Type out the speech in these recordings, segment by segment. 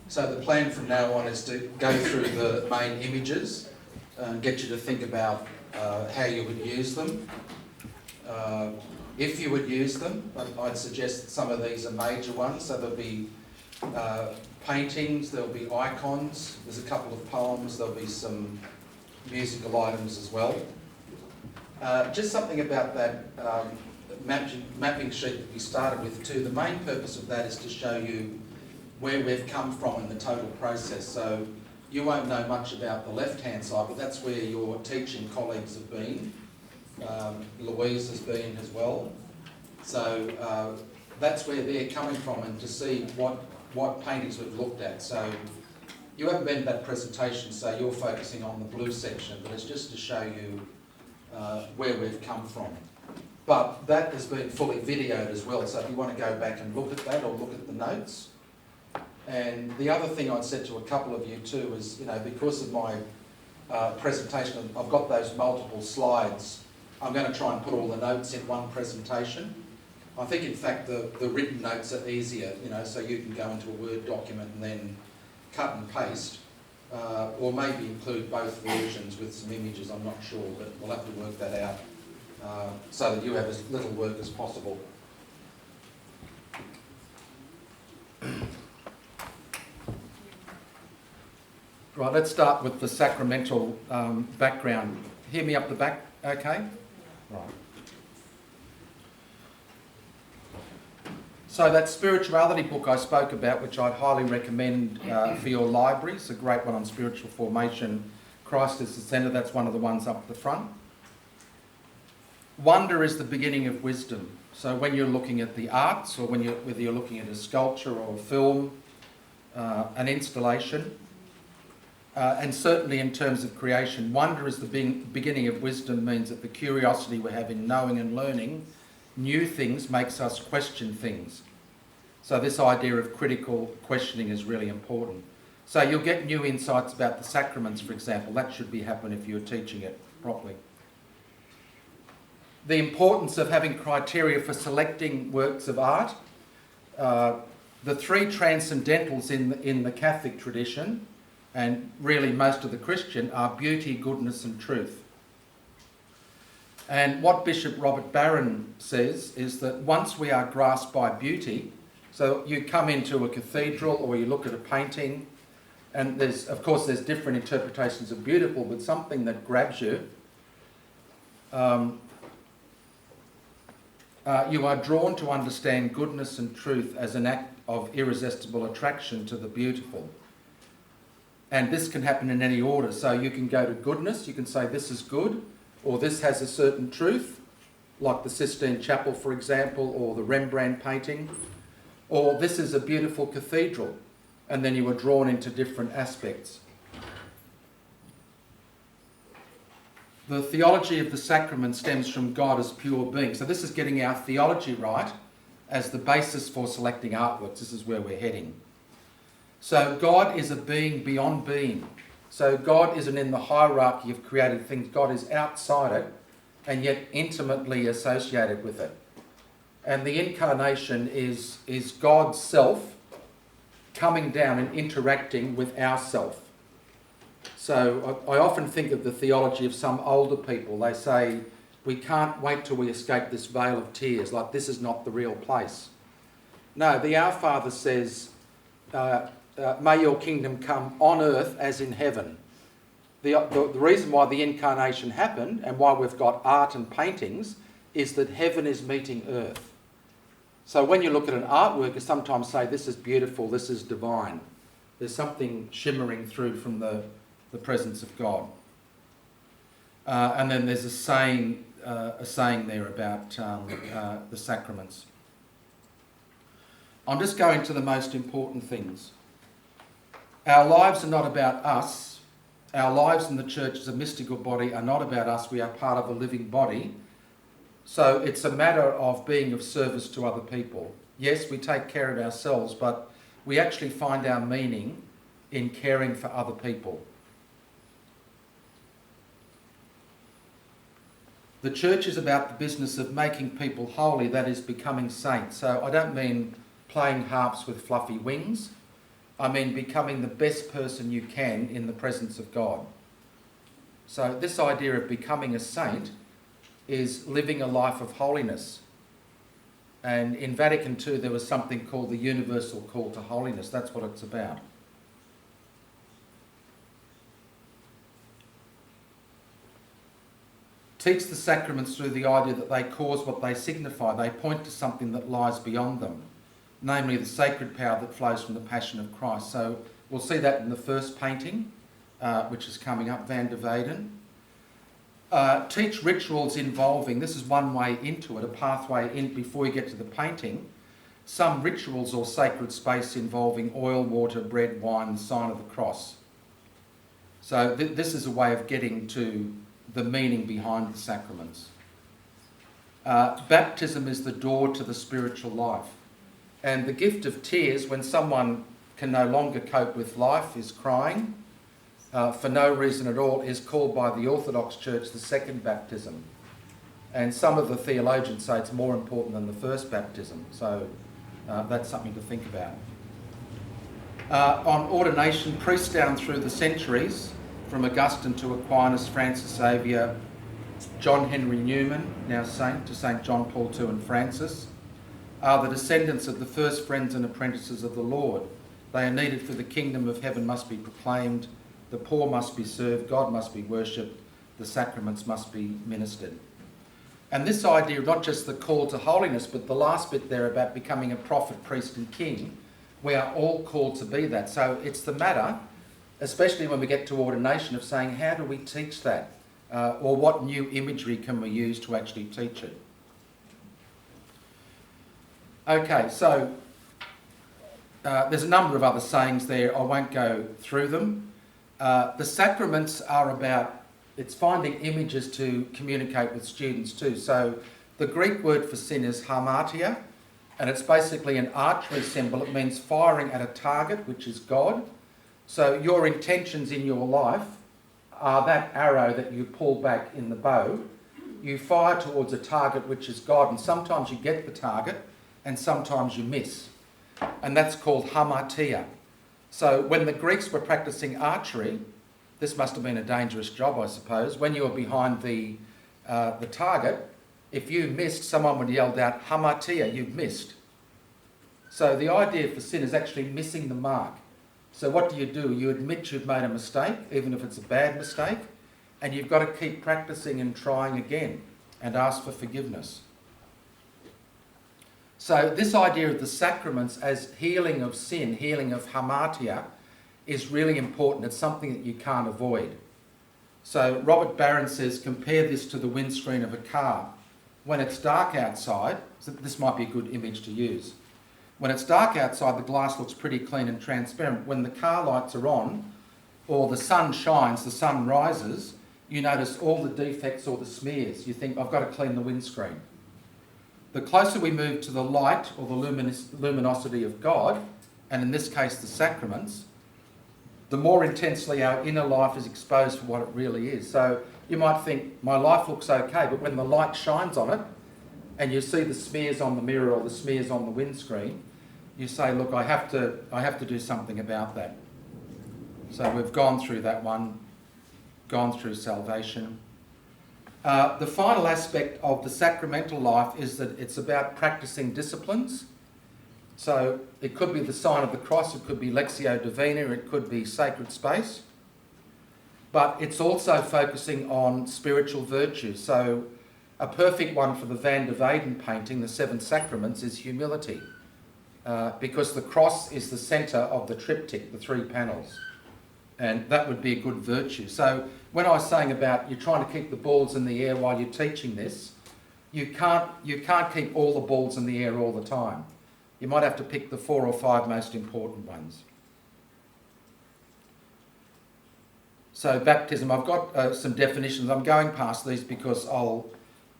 So the plan from now on is to go through the main images and get you to think about how you would use them. If you would use them, I'd suggest that some of these are major ones. So there'll be paintings, there'll be icons, there's a couple of poems, there'll be some musical items as well. Just something about that mapping sheet that we started with too. The main purpose of that is to show you where we've come from in the total process. So you won't know much about the left-hand side, but that's where your teaching colleagues have been. Louise has been as well. So that's where they're coming from, and to see what paintings we've looked at. So you haven't been to that presentation, so you're focusing on the blue section, but it's just to show you where we've come from. But that has been fully videoed as well, so if you want to go back and look at that or look at the notes. And the other thing I'd said to a couple of you too is, because of my presentation, I've got those multiple slides. I'm going to try and put all the notes in one presentation. I think in fact the written notes are easier, so you can go into a Word document and then cut and paste, or maybe include both versions with some images, I'm not sure, but we'll have to work that out so that you have as little work as possible. Right, let's start with the sacramental background. Hear me up the back, okay? Right. So that spirituality book I spoke about, which I'd highly recommend for your library, it's a great one on spiritual formation. Christ is the centre, that's one of the ones up the front. Wonder is the beginning of wisdom. So when you're looking at the arts, or whether you're looking at a sculpture or a film, an installation, and certainly in terms of creation, wonder is the beginning of wisdom, means that the curiosity we have in knowing and learning new things makes us question things. So this idea of critical questioning is really important. So you'll get new insights about the sacraments, for example. That should be happening if you're teaching it properly. The importance of having criteria for selecting works of art. The three transcendentals in the Catholic tradition, and really most of the Christian, are beauty, goodness and truth. And what Bishop Robert Barron says is that once we are grasped by beauty, so you come into a cathedral or you look at a painting, and there's different interpretations of beautiful, but something that grabs you, you are drawn to understand goodness and truth as an act of irresistible attraction to the beautiful. And this can happen in any order. So you can go to goodness, you can say this is good, or this has a certain truth, like the Sistine Chapel, for example, or the Rembrandt painting, or this is a beautiful cathedral, and then you are drawn into different aspects. The theology of the sacrament stems from God as pure being. So this is getting our theology right as the basis for selecting artworks. This is where we're heading. So God is a being beyond being. So God isn't in the hierarchy of created things. God is outside it and yet intimately associated with it. And the incarnation is God's self coming down and interacting with our self. So I often think of the theology of some older people. They say, we can't wait till we escape this vale of tears, like this is not the real place. No, the Our Father says, may your kingdom come on earth as in heaven. The reason why the incarnation happened and why we've got art and paintings is that heaven is meeting earth. So when you look at an artwork, you sometimes say, this is beautiful, this is divine. There's something shimmering through from the presence of God. And then there's a saying there about the sacraments. I'm just going to the most important things. Our lives are not about us. Our lives in the church as a mystical body are not about us. We are part of a living body. So it's a matter of being of service to other people. Yes, we take care of ourselves, but we actually find our meaning in caring for other people. The church is about the business of making people holy, that is, becoming saints. So I don't mean playing harps with fluffy wings. I mean becoming the best person you can in the presence of God. So this idea of becoming a saint is living a life of holiness. And in Vatican II there was something called the Universal Call to Holiness. That's what it's about. Teach the sacraments through the idea that they cause what they signify. They point to something that lies beyond them, namely the sacred power that flows from the Passion of Christ. So we'll see that in the first painting, which is coming up, Van der Weyden. Teach rituals involving, this is one way into it, a pathway in before you get to the painting, some rituals or sacred space involving oil, water, bread, wine, the sign of the cross. So this is a way of getting to the meaning behind the sacraments. Baptism is the door to the spiritual life. And the gift of tears, when someone can no longer cope with life, is crying, for no reason at all, is called by the Orthodox Church the second baptism. And some of the theologians say it's more important than the first baptism. So that's something to think about. On ordination, priests down through the centuries, from Augustine to Aquinas, Francis Xavier, John Henry Newman, now saint, to St. John Paul II and Francis, are the descendants of the first friends and apprentices of the Lord. They are needed for the kingdom of heaven must be proclaimed, the poor must be served, God must be worshipped, the sacraments must be ministered. And this idea of not just the call to holiness, but the last bit there about becoming a prophet, priest and king, we are all called to be that. So it's the matter, especially when we get to ordination, of saying, how do we teach that? Or what new imagery can we use to actually teach it? Okay, so there's a number of other sayings there. I won't go through them. The sacraments are about, it's finding images to communicate with students too. So the Greek word for sin is hamartia, and it's basically an archery symbol. It means firing at a target, which is God. So your intentions in your life are that arrow that you pull back in the bow. You fire towards a target which is God, and sometimes you get the target and sometimes you miss. And that's called hamartia. So when the Greeks were practicing archery, this must have been a dangerous job, I suppose. When you were behind the target, if you missed, someone would yell out, hamartia, you've missed. So the idea for sin is actually missing the mark. So what do? You admit you've made a mistake, even if it's a bad mistake, and you've got to keep practicing and trying again and ask for forgiveness. So this idea of the sacraments as healing of sin, healing of hamartia, is really important. It's something that you can't avoid. So Robert Barron says, compare this to the windscreen of a car. When it's dark outside, so this might be a good image to use. When it's dark outside, the glass looks pretty clean and transparent. When the car lights are on, or the sun shines, the sun rises, you notice all the defects or the smears. You think, I've got to clean the windscreen. The closer we move to the light or the luminosity of God, and in this case the sacraments, the more intensely our inner life is exposed for what it really is. So you might think, my life looks okay, but when the light shines on it, and you see the smears on the mirror or the smears on the windscreen, you say, look, I have to do something about that. So we've gone through that one, gone through salvation. The final aspect of the sacramental life is that it's about practicing disciplines. So it could be the sign of the cross, it could be Lectio Divina, it could be sacred space. But it's also focusing on spiritual virtues. So a perfect one for the Van der Weyden painting, the Seven Sacraments, is humility. Because the cross is the centre of the triptych, the three panels. And that would be a good virtue. So when I was saying about you're trying to keep the balls in the air while you're teaching this, you can't keep all the balls in the air all the time. You might have to pick the 4 or 5 most important ones. So baptism, I've got some definitions. I'm going past these because I'll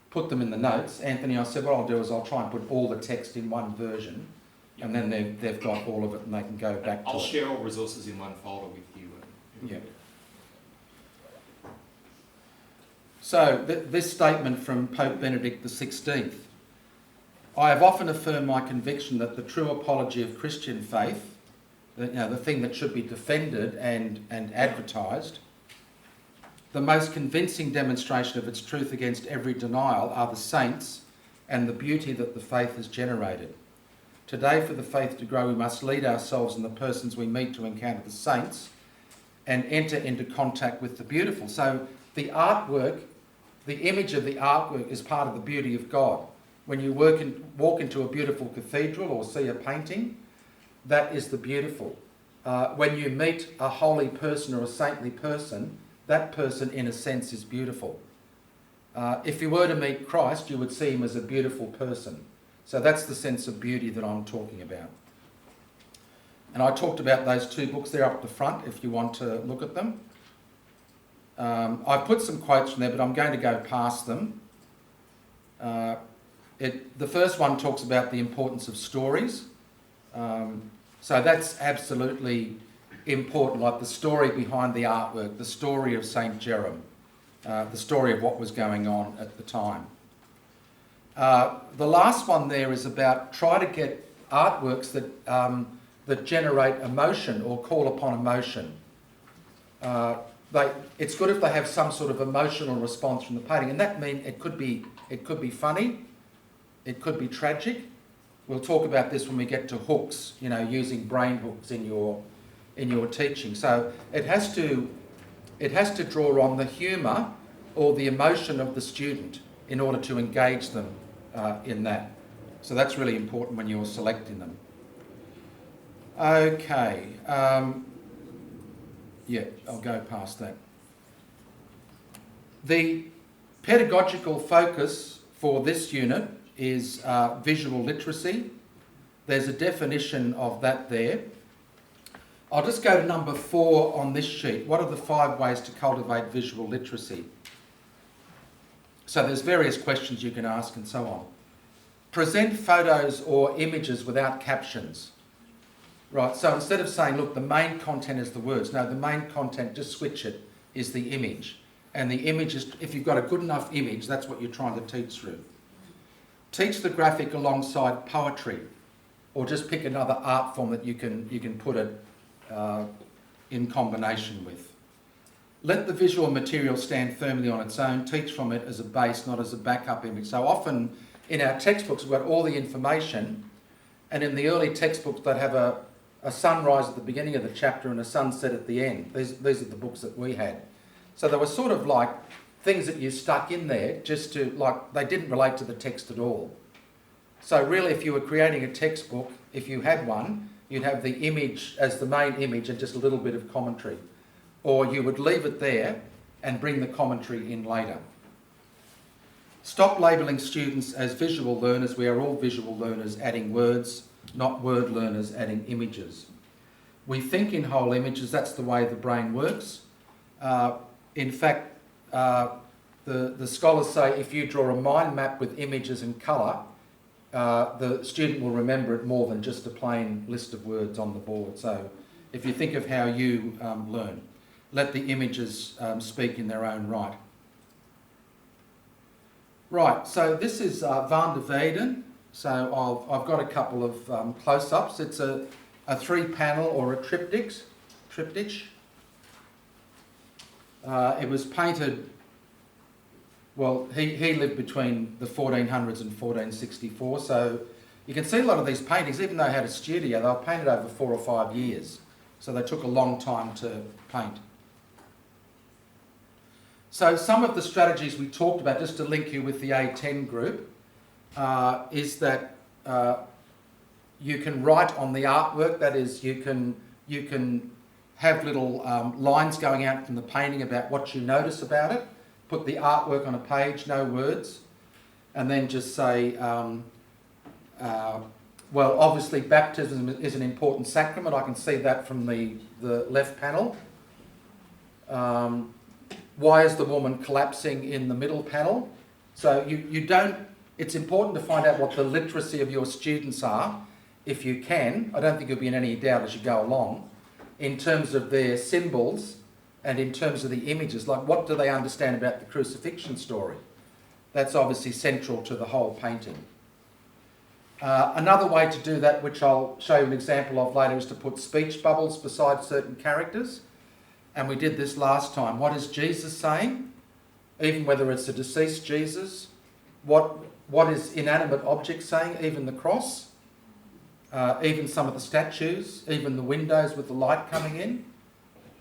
put them in the notes. Anthony, I said what I'll do is I'll try and put all the text in one version, and then they've got all of it and they can go back to it. I'll share all resources in one folder with you. Yeah. So this statement from Pope Benedict XVI. I have often affirmed my conviction that the true apology of Christian faith the thing that should be defended and advertised. The most convincing demonstration of its truth against every denial are the saints and the beauty that the faith has generated. Today, for the faith to grow, we must lead ourselves and the persons we meet to encounter the saints and enter into contact with the beautiful. So the artwork, the image of the artwork is part of the beauty of God. When you walk into a beautiful cathedral or see a painting, that is the beautiful. When you meet a holy person or a saintly person, that person in a sense is beautiful. If you were to meet Christ, you would see him as a beautiful person. So that's the sense of beauty that I'm talking about. And I talked about those two books there up the front if you want to look at them. I've put some quotes from there, but I'm going to go past them. The first one talks about the importance of stories. So that's absolutely important, like the story behind the artwork, the story of St. Jerome, the story of what was going on at the time. The last one there is about try to get artworks that generate emotion or call upon emotion. It's good if they have some sort of emotional response from the painting, and that means it could be funny, it could be tragic. We'll talk about this when we get to hooks, using brain hooks in your teaching. So it has to draw on the humour or the emotion of the student in order to engage them in that. So that's really important when you're selecting them. Okay. I'll go past that. The pedagogical focus for this unit is visual literacy. There's a definition of that there. I'll just go to number 4 on this sheet. What are the 5 ways to cultivate visual literacy? So there's various questions you can ask and so on. Present photos or images without captions. Right, so instead of saying, look, the main content is the words, no, the main content, just switch it, is the image. And the image is, if you've got a good enough image, that's what you're trying to teach through. Teach the graphic alongside poetry, or just pick another art form that you can put it in combination with. Let the visual material stand firmly on its own. Teach from it as a base, not as a backup image. So often in our textbooks we've got all the information, and in the early textbooks they'd have a sunrise at the beginning of the chapter and a sunset at the end. These are the books that we had. So they were sort of like things that you stuck in there just to, like, they didn't relate to the text at all. So really, if you were creating a textbook, if you had one, you'd have the image as the main image and just a little bit of commentary. Or you would leave it there and bring the commentary in later. Stop labelling students as visual learners. We are all visual learners adding words, not word learners adding images. We think in whole images. That's the way the brain works. In fact, the scholars say if you draw a mind map with images and colour, the student will remember it more than just a plain list of words on the board. So if you think of how you learn, let the images speak in their own right. Right, so this is Van der Weyden. So I've got a couple of close-ups. It's a 3-panel or a triptych. It was painted, well, he lived between the 1400s and 1464, so you can see a lot of these paintings, even though they had a studio, they were painted over 4 or 5 years, so they took a long time to paint. So some of the strategies we talked about, just to link you with the A10 group, is that you can write on the artwork. That is, you can have little lines going out from the painting about what you notice about it. Put the artwork on a page, no words, and then just say, well, obviously baptism is an important sacrament. I can see that from the left panel. Why is the woman collapsing in the middle panel? So you don't, it's important to find out what the literacy of your students are, if you can. I don't think you'll be in any doubt as you go along, in terms of their symbols and in terms of the images. Like, what do they understand about the crucifixion story? That's obviously central to the whole painting. Another way to do that, which I'll show you an example of later, is to put speech bubbles beside certain characters. And we did this last time. What is Jesus saying? Even whether it's a deceased Jesus. What is inanimate objects saying? Even the cross. Even some of the statues. Even the windows with the light coming in.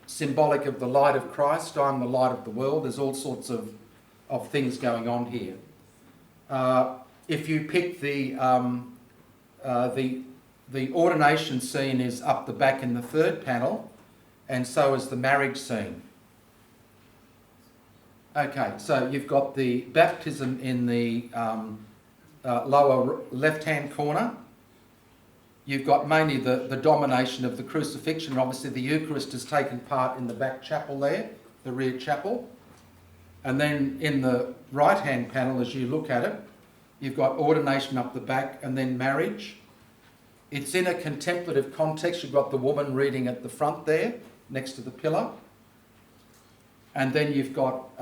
Symbolic of the light of Christ. I'm the light of the world. There's all sorts of things going on here. If you pick the ordination scene is up the back in the third panel, and so is the marriage scene. Okay, so you've got the baptism in the lower left-hand corner. You've got mainly the domination of the crucifixion. Obviously the Eucharist is taking part in the back chapel there, the rear chapel. And then in the right-hand panel, as you look at it, you've got ordination up the back and then marriage. It's in a contemplative context. You've got the woman reading at the front there, next to the pillar. And then you've got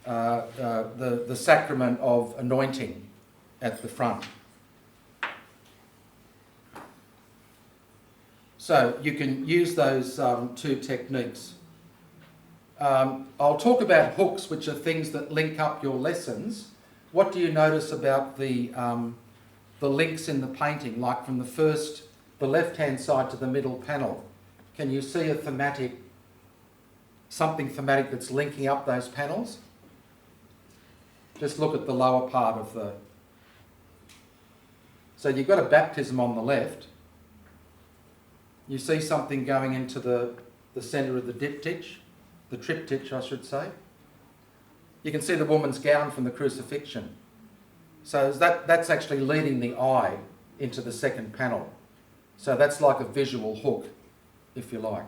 the sacrament of anointing at the front. So you can use those two techniques. I'll talk about hooks, which are things that link up your lessons. What do you notice about the links in the painting, like from the left-hand side to the middle panel? Can you see something thematic that's linking up those panels? Just look at the lower part of the... So you've got a baptism on the left. You see something going into the centre of the triptych, I should say. You can see the woman's gown from the crucifixion. So that's actually leading the eye into the second panel. So that's like a visual hook, if you like.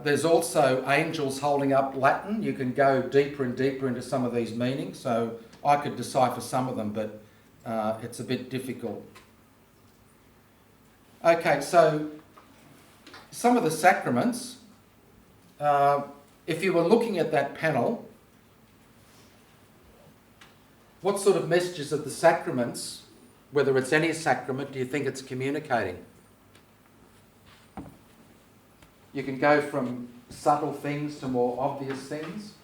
There's also angels holding up Latin. You can go deeper and deeper into some of these meanings. So I could decipher some of them, but it's a bit difficult. Okay, so some of the sacraments, if you were looking at that panel, what sort of messages of the sacraments, whether it's any sacrament, do you think it's communicating? You can go from subtle things to more obvious things.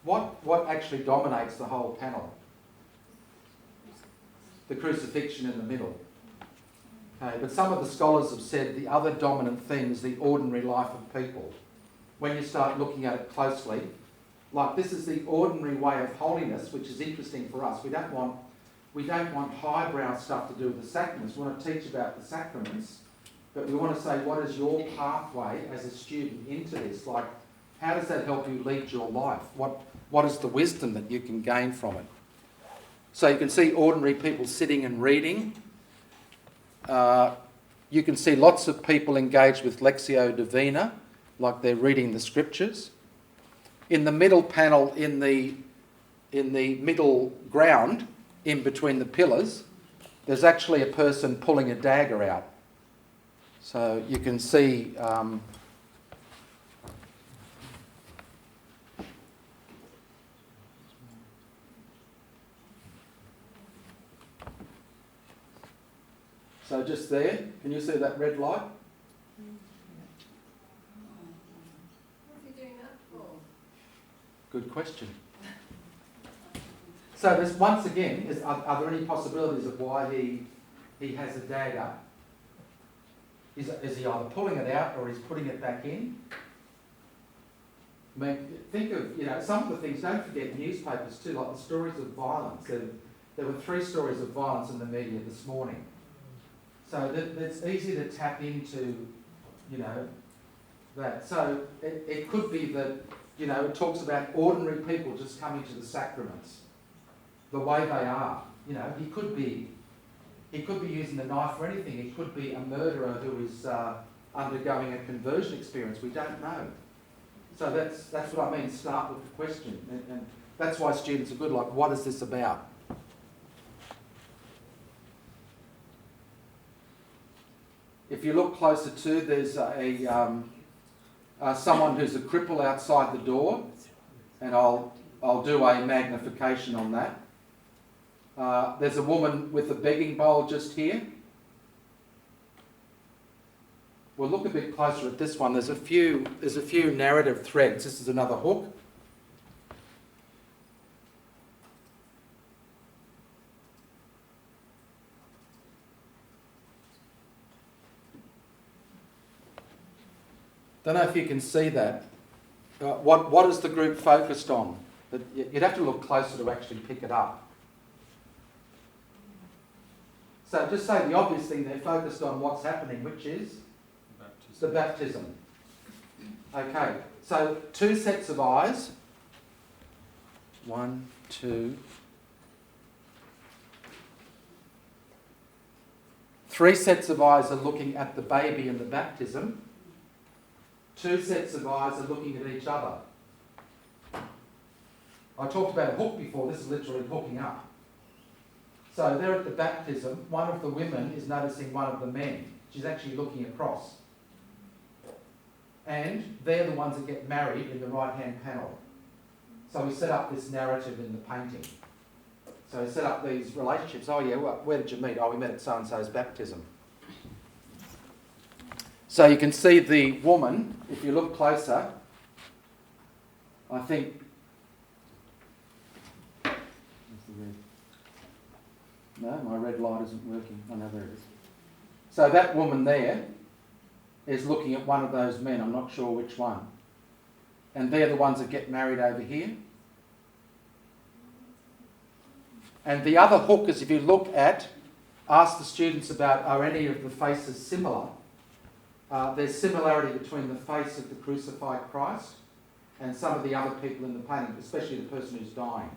What actually dominates the whole panel? The crucifixion in the middle. Okay, but some of the scholars have said the other dominant theme is the ordinary life of people. When you start looking at it closely, like this is the ordinary way of holiness, which is interesting for us. We don't want highbrow stuff to do with the sacraments. We want to teach about the sacraments, but we want to say, what is your pathway as a student into this? Like, how does that help you lead your life? What is the wisdom that you can gain from it? So you can see ordinary people sitting and reading. You can see lots of people engaged with Lectio Divina, like they're reading the scriptures. In the middle panel, in the middle ground, in between the pillars, there's actually a person pulling a dagger out. So you can see so just there, can you see that red light? What's he doing that for? Good question. So there's once again, are there any possibilities of why he has a dagger? Is he either pulling it out or he's putting it back in? I mean, think of, some of the things, don't forget newspapers too, like the stories of violence. There were 3 stories of violence in the media this morning. So it's easy to tap into, that. So it could be that, it talks about ordinary people just coming to the sacraments, the way they are. He could be using a knife for anything. He could be a murderer who is undergoing a conversion experience. We don't know. So that's what I mean, start with the question. And that's why students are good, like, what is this about? If you look closer too, there's someone who's a cripple outside the door, and I'll I'll do a magnification on that. There's a woman with a begging bowl just here. We'll look a bit closer at this one. There's a few narrative threads. This is another hook. Don't know if you can see that. What is the group focused on? But you'd have to look closer to actually pick it up. So just say the obvious thing, they're focused on what's happening, which is the baptism. Okay, so 2 sets of eyes. 1, 2, 3 sets of eyes are looking at the baby and the baptism. 2 sets of eyes are looking at each other. I talked about a hook before. This is literally hooking up. So they're at the baptism. One of the women is noticing one of the men. She's actually looking across. And they're the ones that get married in the right-hand panel. So we set up this narrative in the painting. So we set up these relationships. Oh yeah, where did you meet? Oh, we met at so-and-so's baptism. So you can see the woman, if you look closer, I think... No, my red light isn't working. Oh, no, there it is. So that woman there is looking at one of those men. I'm not sure which one. And they're the ones that get married over here. And the other hook is, if you look at, ask the students about, are any of the faces similar? There's similarity between the face of the crucified Christ and some of the other people in the painting, especially the person who's dying.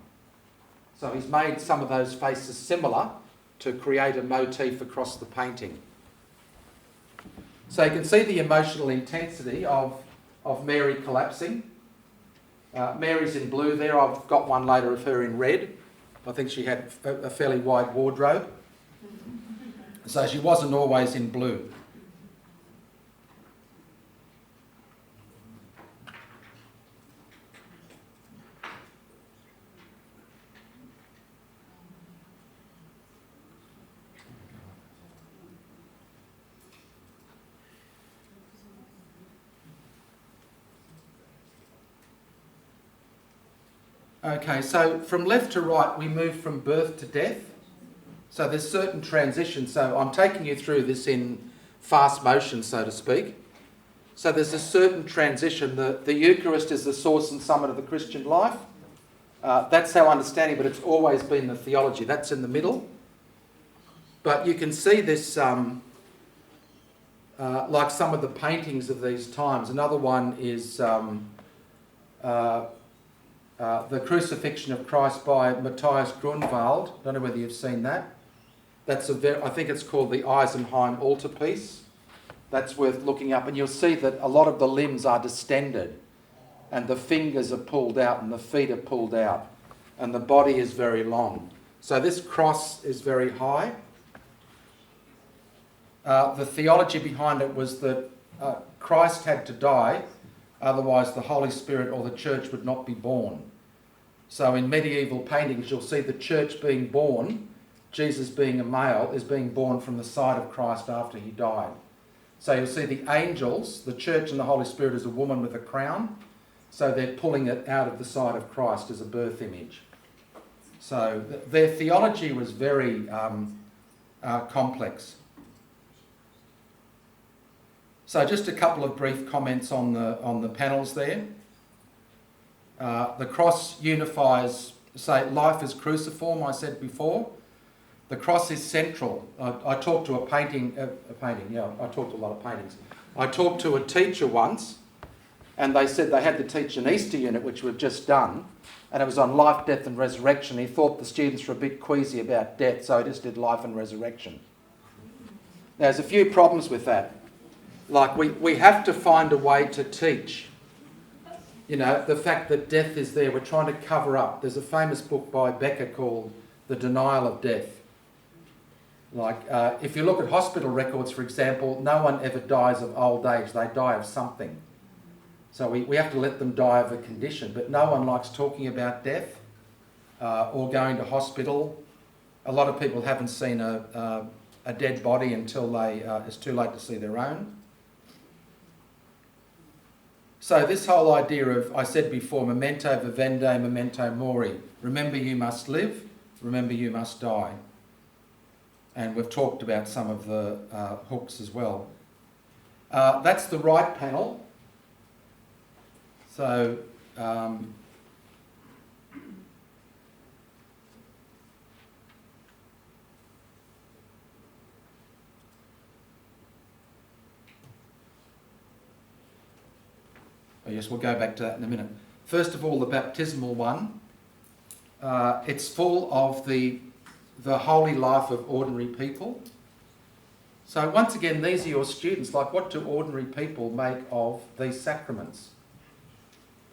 So he's made some of those faces similar to create a motif across the painting. So you can see the emotional intensity of Mary collapsing. Mary's in blue there. I've got one later of her in red. I think she had a fairly wide wardrobe. So she wasn't always in blue. Okay, so from left to right, we move from birth to death. So there's certain transitions. So I'm taking you through this in fast motion, so to speak. So there's a certain transition. The Eucharist is the source and summit of the Christian life. That's our understanding, but it's always been the theology. That's in the middle. But you can see this, like some of the paintings of these times. Another one is... the Crucifixion of Christ by Matthias Grunwald. I don't know whether you've seen that. That's I think it's called the Eisenheim altarpiece. That's worth looking up. And you'll see that a lot of the limbs are distended and the fingers are pulled out and the feet are pulled out and the body is very long. So this cross is very high. The theology behind it was that Christ had to die, otherwise the Holy Spirit or the church would not be born. So in medieval paintings, you'll see the church being born, Jesus being a male, is being born from the side of Christ after he died. So you'll see the angels, the church and the Holy Spirit is a woman with a crown. So they're pulling it out of the side of Christ as a birth image. So their theology was very complex. So just a couple of brief comments on the panels there. The cross unifies, say, life is cruciform, I said before. The cross is central. I talked to I talked to a lot of paintings. I talked to a teacher once, and they said they had to teach an Easter unit, which we've just done, and it was on life, death and resurrection. He thought the students were a bit queasy about death, so he just did life and resurrection. Now, there's a few problems with that. Like, we have to find a way to teach, you know, the fact that death is there. We're trying to cover up. There's a famous book by Becker called The Denial of Death. Like, if you look at hospital records, for example, no one ever dies of old age. They die of something. So we have to let them die of a condition. But no one likes talking about death or going to hospital. A lot of people haven't seen a dead body until it's too late to see their own. So this whole idea of, I said before, memento vivendi, memento mori. Remember you must live, remember you must die. And we've talked about some of the hooks as well. That's the right panel. So yes, we'll go back to that in a minute. First of all, the baptismal one. It's full of the holy life of ordinary people. So once again, these are your students. Like, what do ordinary people make of these sacraments?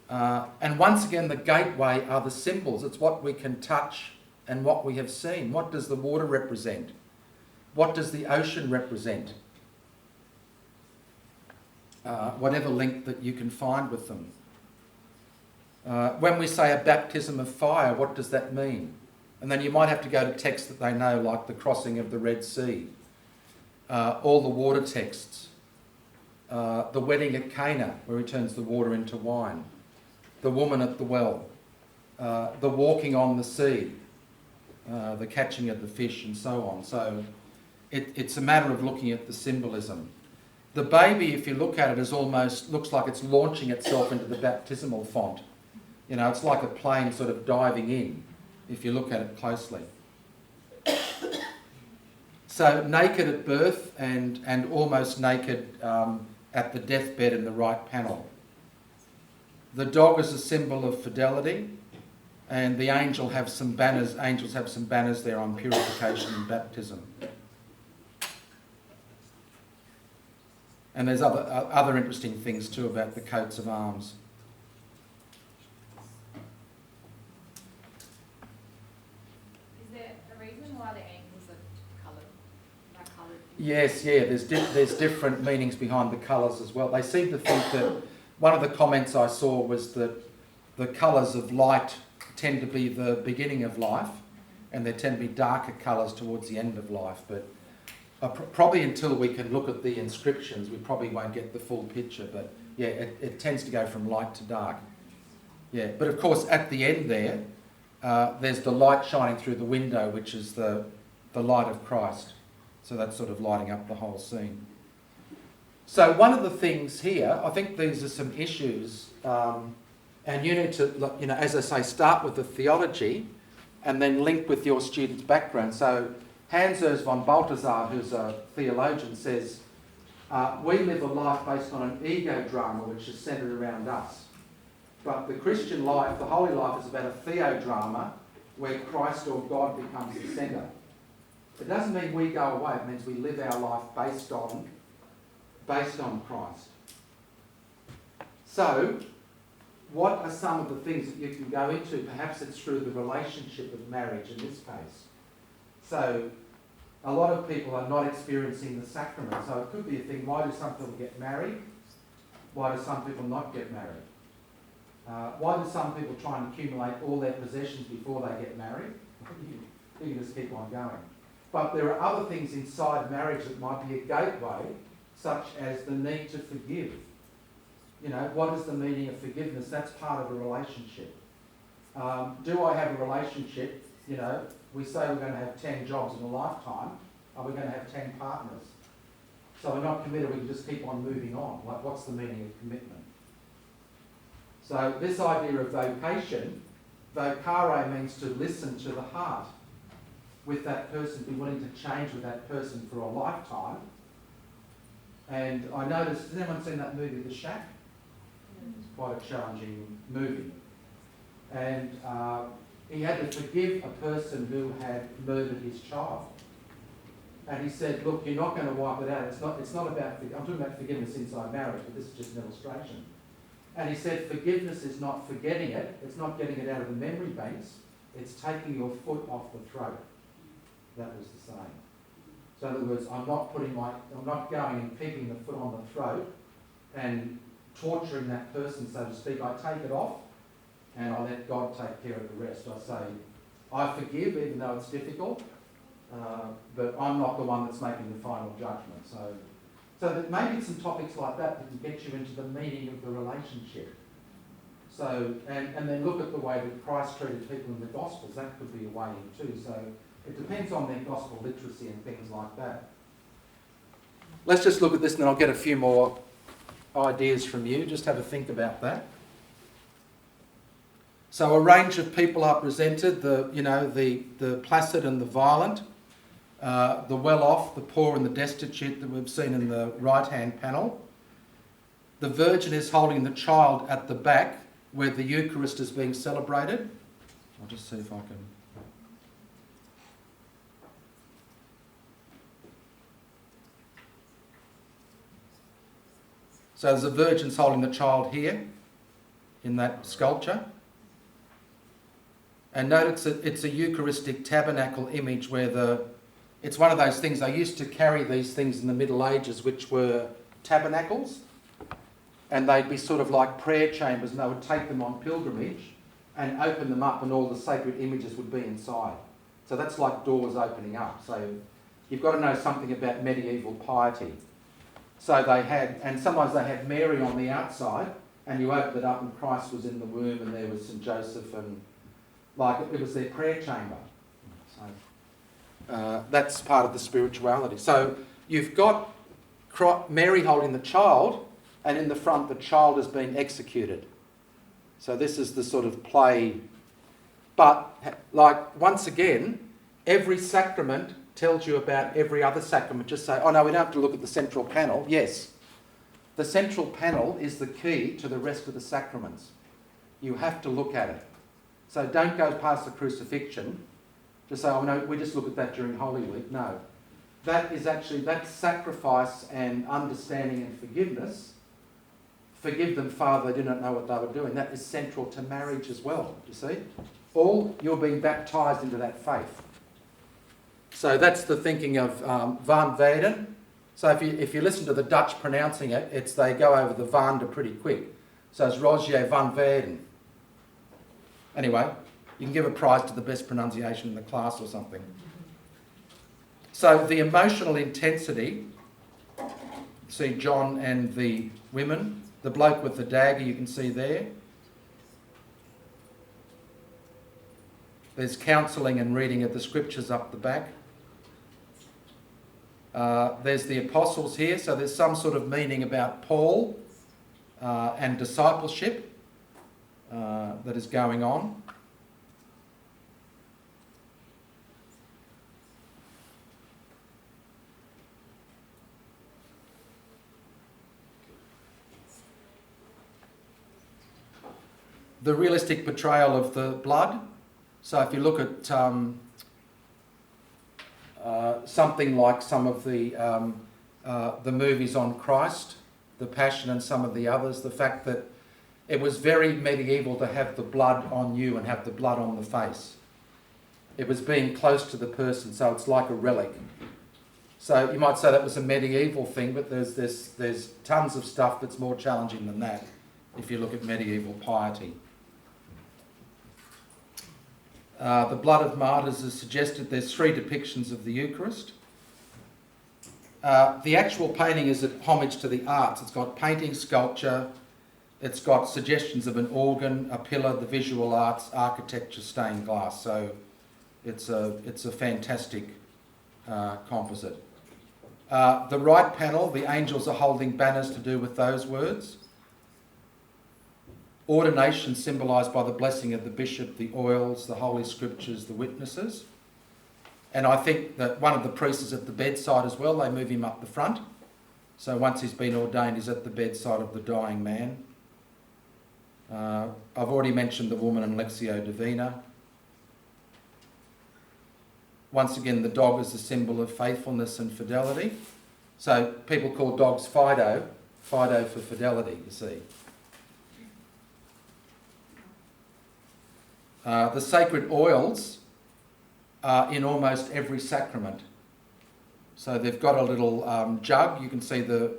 And once again, the gateway are the symbols. It's what we can touch and what we have seen. What does the water represent? What does the ocean represent? Whatever link that you can find with them. When we say a baptism of fire, what does that mean? And then you might have to go to texts that they know, like the crossing of the Red Sea, all the water texts, the wedding at Cana, where he turns the water into wine, the woman at the well, the walking on the sea, the catching of the fish, and so on. So it's a matter of looking at the symbolism. The baby, if you look at it, is almost looks like it's launching itself into the baptismal font. You know, it's like a plane sort of diving in, if you look at it closely. So naked at birth and almost naked at the deathbed in the right panel. The dog is a symbol of fidelity, and the angels have some banners there on purification and baptism. And there's other interesting things too about the coats of arms. Is there a reason why the angles are coloured? Yes, yeah, there's different meanings behind the colours as well. They seem to think that, one of the comments I saw was that the colours of light tend to be the beginning of life, and there tend to be darker colours towards the end of life. But probably until we can look at the inscriptions, we probably won't get the full picture. But yeah, it tends to go from light to dark. Yeah, but of course at the end there, there's the light shining through the window, which is the light of Christ. So that's sort of lighting up the whole scene. So one of the things here, I think these are some issues, and you need to, you know, as I say, start with the theology and then link with your student's background. So Hans Urs von Balthasar, who's a theologian, says, we live a life based on an ego drama which is centred around us. But the Christian life, the holy life, is about a theodrama where Christ or God becomes the centre. It doesn't mean we go away, it means we live our life based on Christ. So, what are some of the things that you can go into? Perhaps it's through the relationship of marriage in this case. So, a lot of people are not experiencing the sacrament. So it could be a thing, why do some people get married? Why do some people not get married? Why do some people try and accumulate all their possessions before they get married? You can just keep on going. But there are other things inside marriage that might be a gateway, such as the need to forgive. You know, what is the meaning of forgiveness? That's part of a relationship. Do I have a relationship? You know, we say we're going to have 10 jobs in a lifetime. Are we going to have 10 partners? So we're not committed, we can just keep on moving on. Like, what's the meaning of commitment? So this idea of vocation, vocare means to listen to the heart with that person, be willing to change with that person for a lifetime. And I noticed, has anyone seen that movie, The Shack? It's quite a challenging movie. And he had to forgive a person who had murdered his child. And he said, look, you're not going to wipe it out. It's not about, I'm talking about forgiveness inside marriage, but this is just an illustration. And he said, forgiveness is not forgetting it. It's not getting it out of the memory banks. It's taking your foot off the throat. That was the saying. So in other words, I'm not going and keeping the foot on the throat and torturing that person, so to speak. I take it off and I let God take care of the rest. I say, I forgive, even though it's difficult, but I'm not the one that's making the final judgment. So that maybe some topics like that can get you into the meaning of the relationship. So, and then look at the way that Christ treated people in the Gospels. That could be a way in too. So it depends on their gospel literacy and things like that. Let's just look at this and then I'll get a few more ideas from you. Just have a think about that. So a range of people are presented, the placid and the violent, the well-off, the poor and the destitute that we've seen in the right-hand panel. The Virgin is holding the child at the back where the Eucharist is being celebrated. I'll just see if I can... So there's a Virgin's holding the child here in that sculpture. And notice that it's a Eucharistic tabernacle image where it's one of those things, they used to carry these things in the Middle Ages which were tabernacles, and they'd be sort of like prayer chambers, and they would take them on pilgrimage and open them up and all the sacred images would be inside. So that's like doors opening up. So you've got to know something about medieval piety. So they had, and sometimes they had Mary on the outside, and you opened it up and Christ was in the womb and there was St. Joseph, and like it was their prayer chamber. So that's part of the spirituality. So you've got Mary holding the child, and in the front the child has been executed. So this is the sort of play. But like once again, every sacrament tells you about every other sacrament. Just say, oh no, we don't have to look at the central panel. Yes, the central panel is the key to the rest of the sacraments. You have to look at it. So don't go past the crucifixion. Just say, oh no, we just look at that during Holy Week. No. That is actually, that's sacrifice and understanding and forgiveness. Forgive them, Father, they do not know what they were doing. That is central to marriage as well, you see. You're being baptised into that faith. So that's the thinking of Van Weyden. So if you listen to the Dutch pronouncing it, they go over the Vaande pretty quick. So it's Rogier Van Weyden. Anyway, you can give a prize to the best pronunciation in the class or something. So the emotional intensity, see John and the women, the bloke with the dagger you can see there. There's counselling and reading of the scriptures up the back. There's the apostles here, so there's some sort of meaning about Paul and discipleship that is going on. The realistic portrayal of the blood. So if you look at something like some of the movies on Christ, The Passion and some of the others, the fact that it was very medieval to have the blood on you and have the blood on the face. It was being close to the person, so it's like a relic. So you might say that was a medieval thing, but there's tons of stuff that's more challenging than that if you look at medieval piety. The blood of martyrs is suggested. There's 3 depictions of the Eucharist. The actual painting is a homage to the arts. It's got painting, sculpture, it's got suggestions of an organ, a pillar, the visual arts, architecture, stained glass. So it's a fantastic composite. The right panel, the angels are holding banners to do with those words. Ordination symbolised by the blessing of the bishop, the oils, the holy scriptures, the witnesses. And I think that one of the priests is at the bedside as well. They move him up the front. So once he's been ordained, he's at the bedside of the dying man. I've already mentioned the woman in Lectio Divina. Once again, the dog is a symbol of faithfulness and fidelity. So people call dogs Fido, Fido for fidelity, you see. The sacred oils are in almost every sacrament. So they've got a little jug. You can see the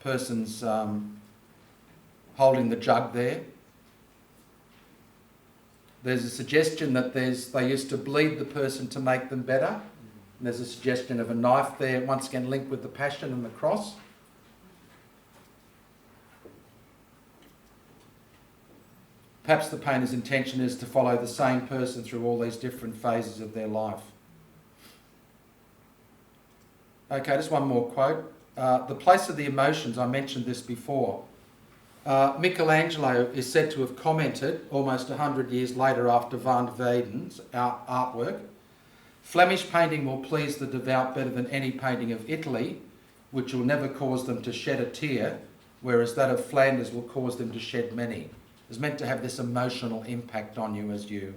person's holding the jug there. There's a suggestion that they used to bleed the person to make them better. And there's a suggestion of a knife there, once again linked with the Passion and the Cross. Perhaps the painter's intention is to follow the same person through all these different phases of their life. Okay, just one more quote. The place of the emotions, I mentioned this before. Michelangelo is said to have commented almost 100 years later after Van Weyden's artwork, Flemish painting will please the devout better than any painting of Italy, which will never cause them to shed a tear, whereas that of Flanders will cause them to shed many. It's meant to have this emotional impact on you as you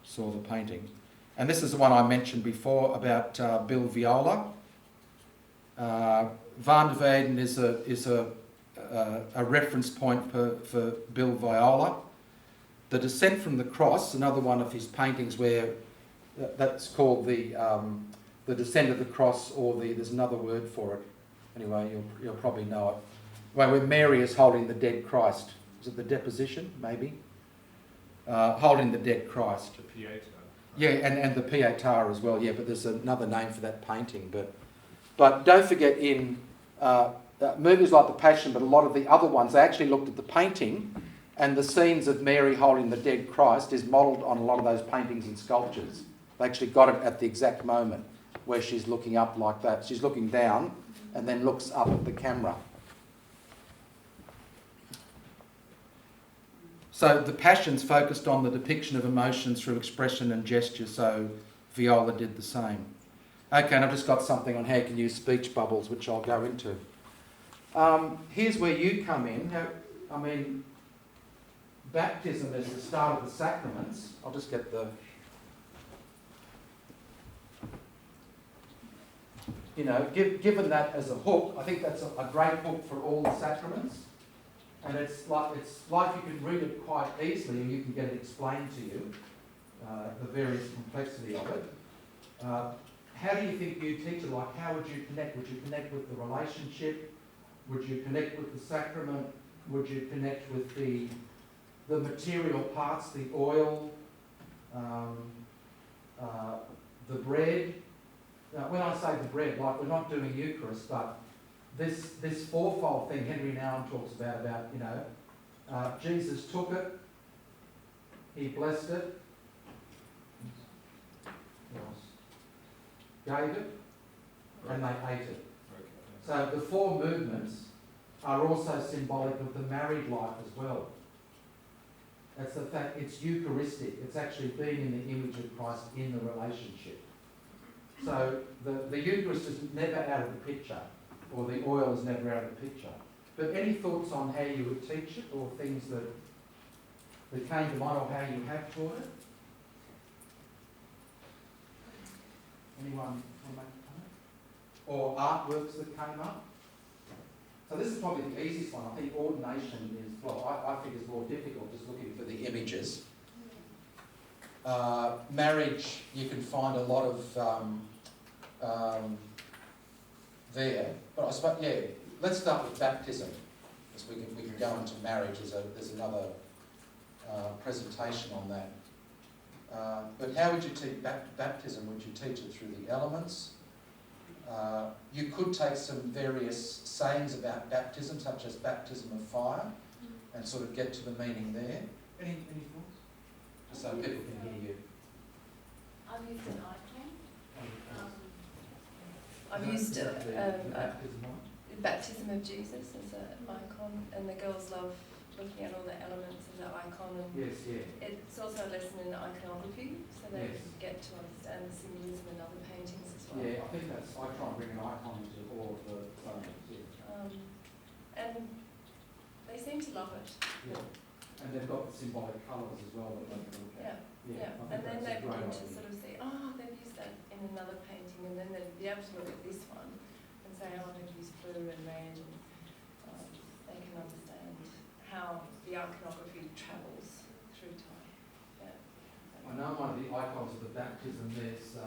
saw the painting. And this is the one I mentioned before about Bill Viola. Van Weyden is a reference point for Bill Viola. The Descent from the Cross, another one of his paintings where that's called the Descent of the Cross, or there's another word for it. Anyway, you'll probably know it. Where Mary is holding the dead Christ. Is it the deposition, maybe? Holding the dead Christ. The Pieta. Yeah, and the Pietà as well, yeah, but there's another name for that painting. But don't forget, in movies like The Passion, but a lot of the other ones, they actually looked at the painting, and the scenes of Mary holding the dead Christ is modelled on a lot of those paintings and sculptures. They actually got it at the exact moment where she's looking up like that. She's looking down and then looks up at the camera. So the Passion's focused on the depiction of emotions through expression and gesture, so Viola did the same. Okay, and I've just got something on how you can use speech bubbles, which I'll go into. Here's where you come in. Baptism is the start of the sacraments. I'll just get the... given that as a hook, I think that's a great hook for all the sacraments. And it's like you can read it quite easily, and you can get it explained to you, the various complexity of it. How do you think you teach it? Like, how would you connect? Would you connect with the relationship? Would you connect with the sacrament? Would you connect with the material parts, the oil, the bread? Now, when I say the bread, like, we're not doing Eucharist, but this fourfold thing Henry Nouwen talks about, Jesus took it, he blessed it, gave it, and they ate it. So the four movements are also symbolic of the married life as well. That's the fact, it's Eucharistic. It's actually being in the image of Christ in the relationship. So the Eucharist is never out of the picture, or the oil is never out of the picture. But any thoughts on how you would teach it, or things that came to mind, or how you have taught it? Anyone want to make a comment? Or artworks that came up? So this is probably the easiest one. I think ordination is, I think is more difficult, just looking for the images. Marriage, you can find a lot of there. But I suppose, let's start with baptism, because we can go into marriage. There's another presentation on that. But how would you teach baptism? Would you teach it through the elements? You could take some various sayings about baptism, such as baptism of fire, and sort of get to the meaning there. Any thoughts? Just so people can hear you. I've used an icon. I've used baptism one? Baptism of Jesus as an icon, and the girls love looking at all the elements of that icon. And Yes, yeah. it's also a lesson in iconography, so they Yes. get to understand the symbolism in other paintings as well. Yeah, I think I try and bring an icon into all of the photos, And they seem to love it. yeah. And they've got the symbolic colours as well that they can look at. Yeah. I think And then that's they a great begin to idea. sort of see, they've used that in another painting, and then they'll be able to look at this one and say, they've used blue and red, and they can understand how the iconography travels through time. I know one of the icons of the baptism, there's,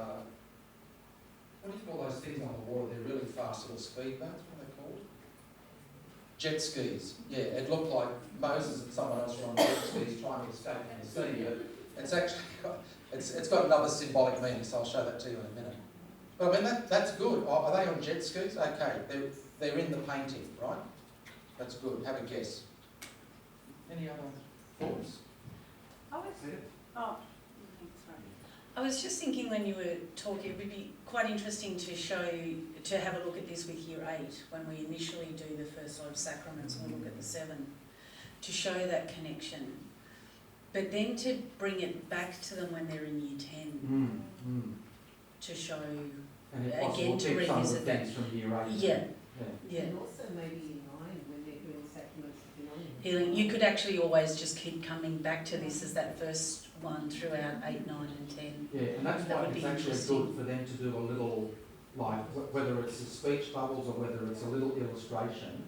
what do you call those things on the water? They're really fast little speedboats, what are they called? jet skis. Yeah, it looked like Moses and someone else were on jet skis trying to escape from the sea, but it's actually got, it's got another symbolic meaning, so I'll show that to you in a minute. But I mean, that's good. Are they on jet skis? Okay, they're in the painting, right? That's good. Have a guess. Any other thoughts? I was just thinking when you were talking, it would be quite interesting to have a look at this with Year 8 when we initially do the first lot of sacraments and we look at the 7, to show that connection. But then to bring it back to them when they're in Year 10, to show, And if again, possible, to keep some of the revisit that. things from year 8. Yeah. Yeah. And also maybe in 9 when they're doing sacraments of healing. Healing. You could actually always just keep coming back to this as that first one throughout 8, 9 and 10. Yeah, and that's That why would it's be actually interesting. good for them to do a little, like, whether it's the speech bubbles or whether it's a little illustration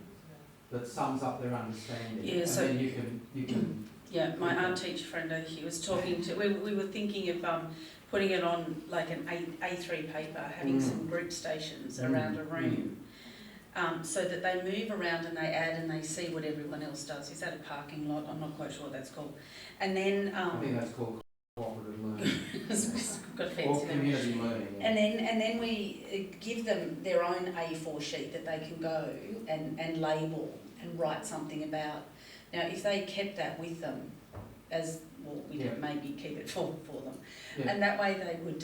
that sums up their understanding. Yeah, and so- then you can Yeah, my art teacher friend over here was talking to, we were thinking of putting it on like an A3 paper, having some group stations around a room, so that they move around and they add and they see what everyone else does. Is that a parking lot? I'm not quite sure what that's called. And then I think that's called cooperative learning. got Or fancy names. community learning. Yeah. And then we give them their own A4 sheet that they can go and label and write something about. Now, if they kept that with them, as well, we Yeah. did maybe keep it for them, Yeah. and that way they would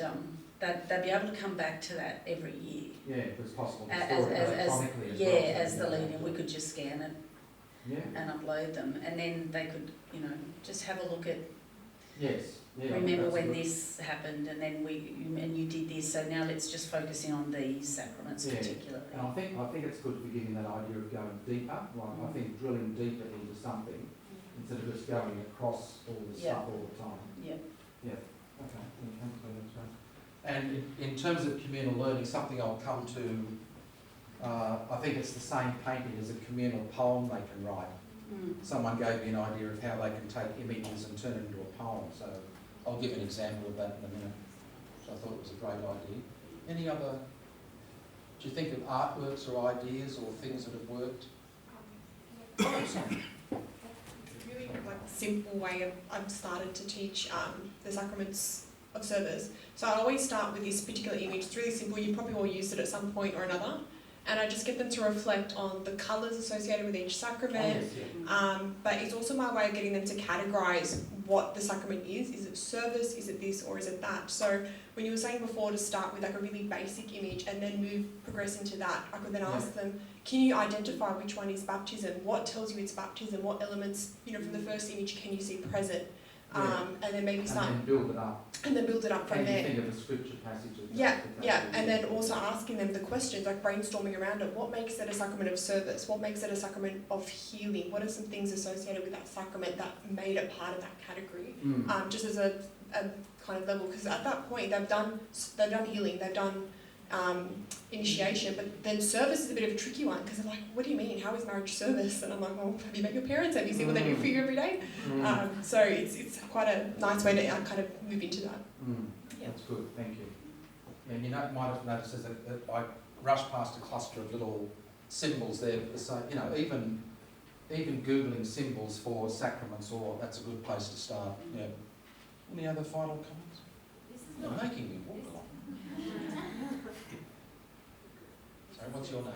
they'd be able to come back to that every year. Yeah, if it's possible to As, store it as, electronically as as well. as the leader, we could just scan it Yeah. and upload them, and then they could, just have a look at. Yes. Yeah, Remember that's when good. this happened, and then you did this. So now let's just focusing on these sacraments Yeah. particularly. And I think it's good for giving that idea of going deeper. Like I think drilling deeper into something instead of just going across all this Yeah. stuff all the time. Yeah. Yeah. Okay. Yeah, thanks for that. And in terms of communal learning, something I'll come to, I think it's the same painting as a communal poem they can write. Someone gave me an idea of how they can take images and turn it into a poem, so I'll give an example of that in a minute, which I thought was a great idea. Any other, do you think of artworks or ideas or things that have worked? Really simple way I've started to teach the sacraments of service. So I always start with this particular image. It's really simple. You probably all used it at some point or another. And I just get them to reflect on the colours associated with each sacrament. But it's also my way of getting them to categorise what the sacrament is. Is it service? Is it this? Or is it that? So when you were saying before to start with like a really basic image and then progress into that, I could then ask them, can you identify which one is baptism? What tells you it's baptism? What elements, from the first image can you see present? And then maybe start... And then build it up. And then build it up from Can you there. think of a scripture passage? And then also asking them the questions, like brainstorming around it. What makes it a sacrament of service? What makes it a sacrament of healing? What are some things associated with that sacrament that made it part of that category? Just as a kind of level, because at that point they've done healing, they've done initiation, but then service is a bit of a tricky one because they're like, what do you mean? How is marriage service? And I'm like, well, have you met your parents? Have you seen what they do for you every day? So it's quite a nice way to kind of move into that. Yeah. That's good, thank you. And you might have noticed as I rushed past a cluster of little symbols there, so even Googling symbols for sacraments, that's a good place to start. Yeah. Any other final comments? You're making me walk along. Sorry, what's your name?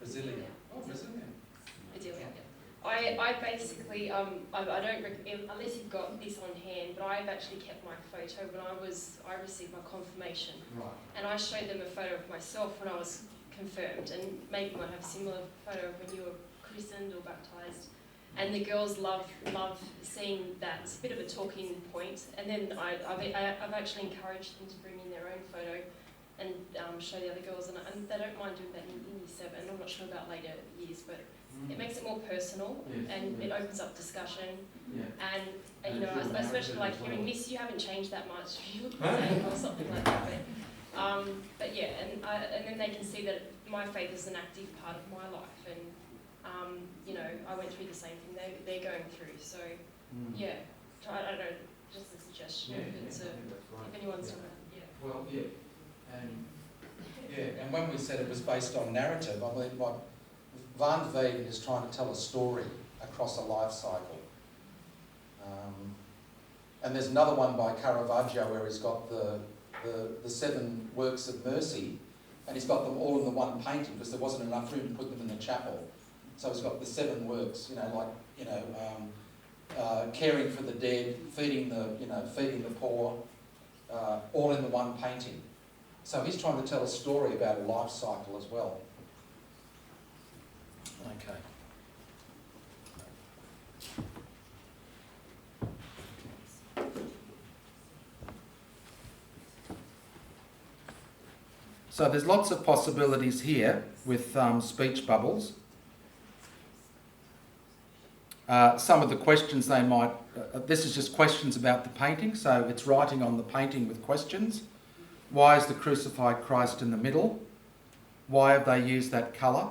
Brasilia. Oh, Brasilia. I basically, I don't recommend, unless you've got this on hand, but I've actually kept my photo when I received my confirmation. Right. And I showed them a photo of myself when I was confirmed, and maybe you might have a similar photo of when you were christened or baptised. And the girls love seeing that. It's a bit of a talking point. And then I've actually encouraged them to bring in their own photo and show the other girls, and they don't mind doing that in Year 7. I'm not sure about later years, but it makes it more personal, and it opens up discussion. And especially like hearing, Miss, you haven't changed that much, you look the same, or something like that. But yeah, and then they can see that my faith is an active part of my life, and I went through the same thing they're going through. So yeah, I don't know, just a suggestion. If anyone's done that, yeah. Well, yeah, and when we said it was based on narrative, I mean, Van Veen is trying to tell a story across a life cycle. And there's another one by Caravaggio where he's got the 7 works of mercy, and he's got them all in the one painting because there wasn't enough room to put them in the chapel. So he's got the 7 works, caring for the dead, feeding the poor, all in the one painting. So he's trying to tell a story about a life cycle as well. Okay. So there's lots of possibilities here with speech bubbles. Some of the questions they might... this is just questions about the painting, so it's writing on the painting with questions. Why is the crucified Christ in the middle? Why have they used that colour?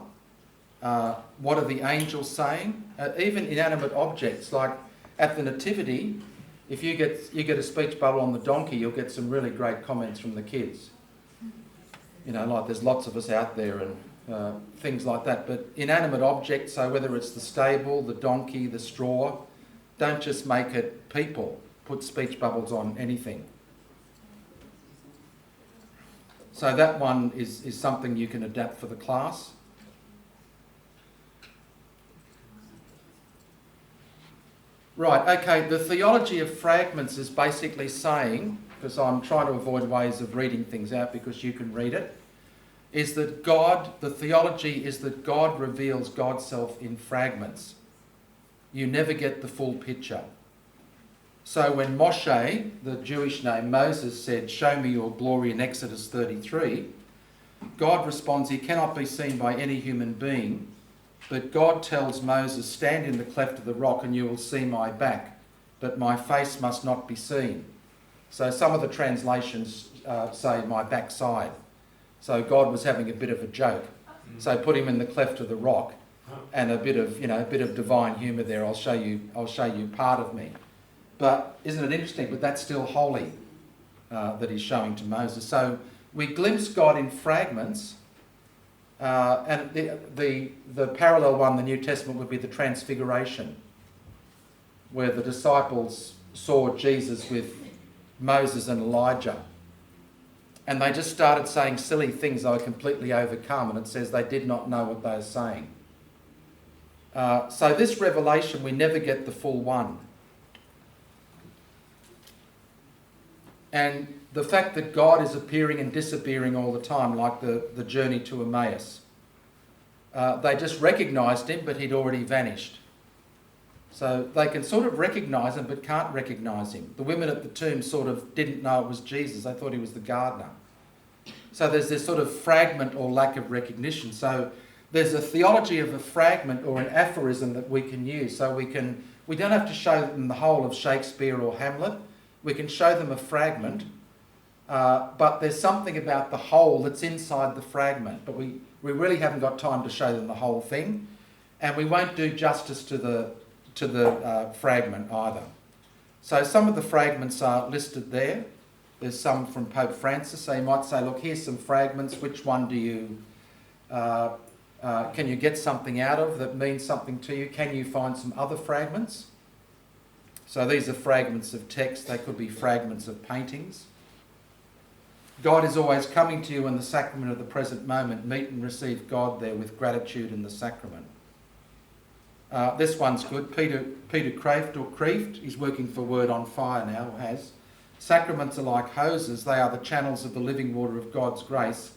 What are the angels saying? Even inanimate objects, like at the Nativity, if you get a speech bubble on the donkey, you'll get some really great comments from the kids. Like there's lots of us out there and things like that. But inanimate objects, so whether it's the stable, the donkey, the straw, don't just make it people. Put speech bubbles on anything. So that one is something you can adapt for the class. Right, okay, the theology of fragments is basically saying, because I'm trying to avoid ways of reading things out because you can read it, is that the theology is that God reveals God's self in fragments. You never get the full picture. So when Moshe, the Jewish name Moses, said, "Show me your glory" in Exodus 33, God responds, he cannot be seen by any human being, but God tells Moses, "Stand in the cleft of the rock and you will see my back, but my face must not be seen." So some of the translations say my backside. So God was having a bit of a joke. So put him in the cleft of the rock, and a bit of divine humour there. I'll show you part of me. But isn't it interesting? But that's still holy that he's showing to Moses. So we glimpse God in fragments, and the parallel one, the New Testament, would be the Transfiguration, where the disciples saw Jesus with Moses and Elijah. And they just started saying silly things. They were completely overcome. And it says they did not know what they were saying. So this revelation, we never get the full one. And the fact that God is appearing and disappearing all the time, like the journey to Emmaus. They just recognised him, but he'd already vanished. So they can sort of recognise him, but can't recognise him. The women at the tomb sort of didn't know it was Jesus. They thought he was the gardener. So there's this sort of fragment or lack of recognition. So there's a theology of a fragment or an aphorism that we can use. So we don't have to show them the whole of Shakespeare or Hamlet. We can show them a fragment, but there's something about the whole that's inside the fragment. But we really haven't got time to show them the whole thing, and we won't do justice to the fragment either. So some of the fragments are listed there. There's some from Pope Francis. So you might say, look, here's some fragments. Which one do you, can you get something out of that means something to you? Can you find some other fragments? So these are fragments of text. They could be fragments of paintings. God is always coming to you in the sacrament of the present moment. Meet and receive God there with gratitude in the sacrament. This one's good. Peter Kraft or Kreeft, he's working for Word on Fire now, has. Sacraments are like hoses. They are the channels of the living water of God's grace.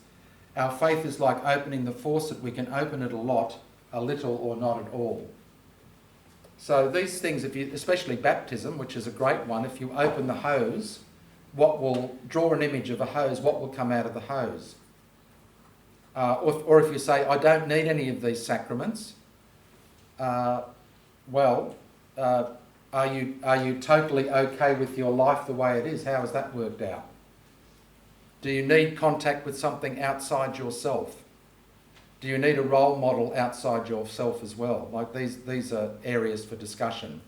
Our faith is like opening the faucet. We can open it a lot, a little, or not at all. So these things, especially baptism, which is a great one, if you open the hose, what will draw an image of a hose, what will come out of the hose? Or if you say, I don't need any of these sacraments, are you totally okay with your life the way it is? How has that worked out? Do you need contact with something outside yourself? Do you need a role model outside yourself as well? Like these are areas for discussion.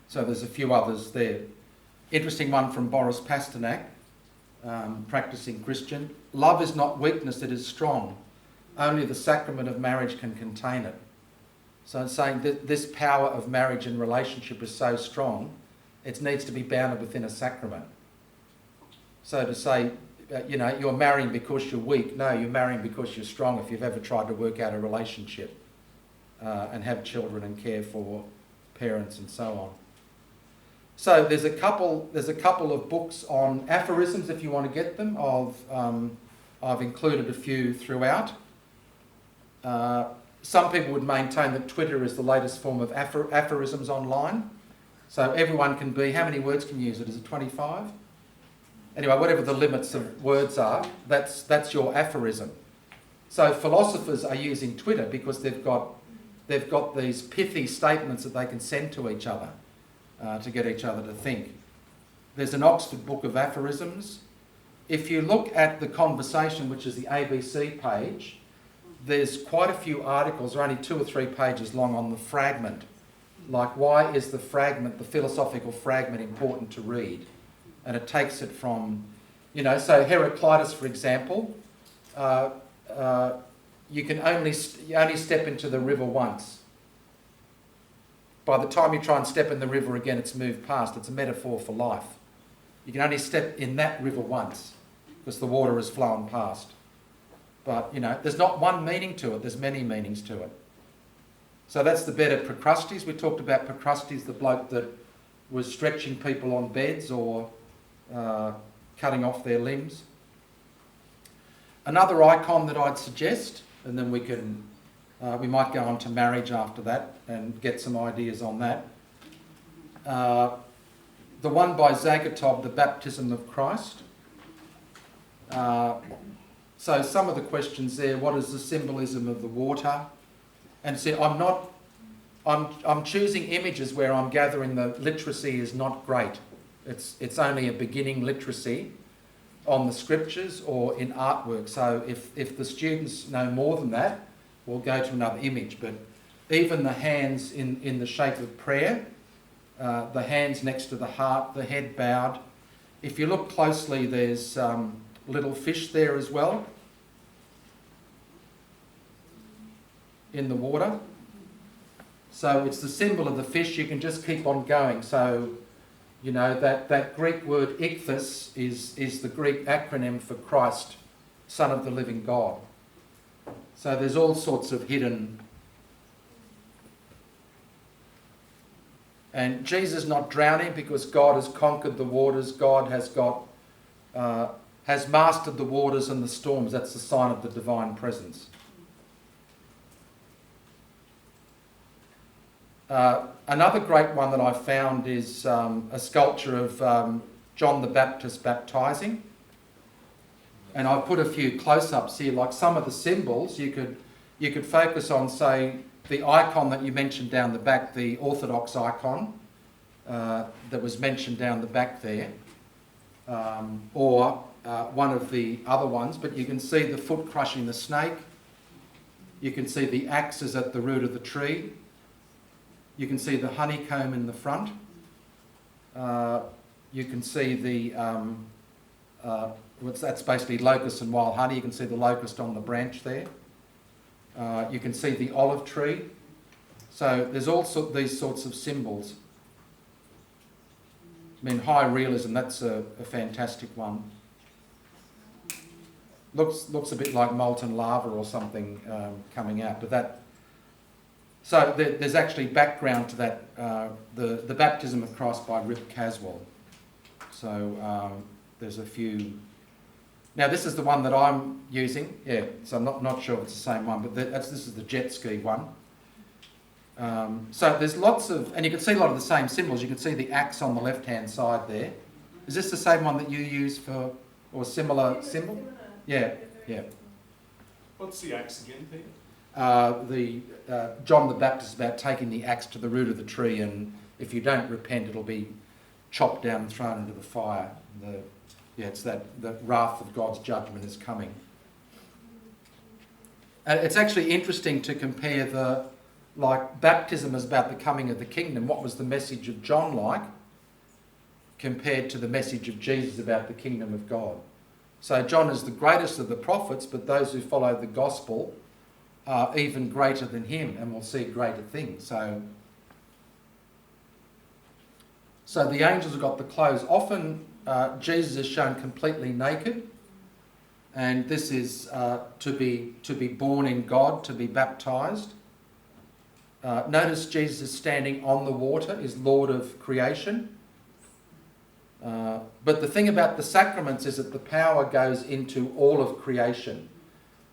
So there's a few others there. Interesting one from Boris Pasternak. practicing Christian. Love is not weakness, it is strong. Only the sacrament of marriage can contain it. So I'm saying that this power of marriage and relationship is so strong, it needs to be bounded within a sacrament. So to say, you're marrying because you're weak, no, you're marrying because you're strong if you've ever tried to work out a relationship and have children and care for parents and so on. So there's a couple of books on aphorisms if you want to get them. I've included a few throughout. Some people would maintain that Twitter is the latest form of aphorisms online. So everyone can be, how many words can you use it? Is it 25? Anyway, whatever the limits of words are, that's your aphorism. So philosophers are using Twitter because they've got these pithy statements that they can send to each other to get each other to think. There's an Oxford Book of Aphorisms. If you look at the conversation, which is the ABC page, there's quite a few articles, they're only 2 or 3 pages long, on the fragment. Like, why is the fragment, the philosophical fragment, important to read? And it takes it from, so Heraclitus, for example, you only step into the river once. By the time you try and step in the river again, it's moved past. It's a metaphor for life. You can only step in that river once because the water has flown past. But, there's not one meaning to it. There's many meanings to it. So that's the bed of Procrustes. We talked about Procrustes, the bloke that was stretching people on beds or cutting off their limbs. Another icon that I'd suggest, and then we might go on to marriage after that and get some ideas on that. The one by Zagatov, The Baptism of Christ. So some of the questions there, what is the symbolism of the water? And see, I'm choosing images where I'm gathering the literacy is not great. It's only a beginning literacy on the scriptures or in artwork. So if the students know more than that, we'll go to another image. But even the hands in the shape of prayer, the hands next to the heart, the head bowed. If you look closely, there's little fish there as well in the water. So it's the symbol of the fish. You can just keep on going. So, that Greek word ichthys is the Greek acronym for Christ, Son of the living God. So there's all sorts of hidden. And Jesus not drowning because God has conquered the waters. God has mastered the waters and the storms. That's the sign of the divine presence. Another great one that I found is a sculpture of John the Baptist baptizing. And I've put a few close-ups here, like some of the symbols. You could focus on, say, the icon that you mentioned down the back, the Orthodox icon that was mentioned down the back there, or one of the other ones. But you can see the foot crushing the snake. You can see the axes at the root of the tree. You can see the honeycomb in the front. You can see that's basically locust and wild honey. You can see the locust on the branch there. You can see the olive tree. So there's also these sorts of symbols. I mean, high realism, that's a fantastic one. Looks a bit like molten lava or something coming out, but that. So there's actually background to that, the Baptism of Christ by Rip Caswell. So there's a few. Now this is the one that I'm using. Yeah, so I'm not sure if it's the same one, but this is the jet ski one. So there's lots of, and you can see a lot of the same symbols. You can see the axe on the left-hand side there. Is this the same one that you use for, or similar symbol? Yeah. What's the axe again, Peter? John the Baptist is about taking the axe to the root of the tree, and if you don't repent, it'll be chopped down and thrown into the fire. It's that the wrath of God's judgment is coming. It's actually interesting to compare baptism is about the coming of the kingdom. What was the message of John like compared to the message of Jesus about the kingdom of God? So John is the greatest of the prophets, but those who follow the gospel are even greater than him and will see greater things. So the angels have got the clothes. Often Jesus is shown completely naked, and this is to be born in God, to be baptised. Notice Jesus is standing on the water, is Lord of creation. But the thing about the sacraments is that the power goes into all of creation.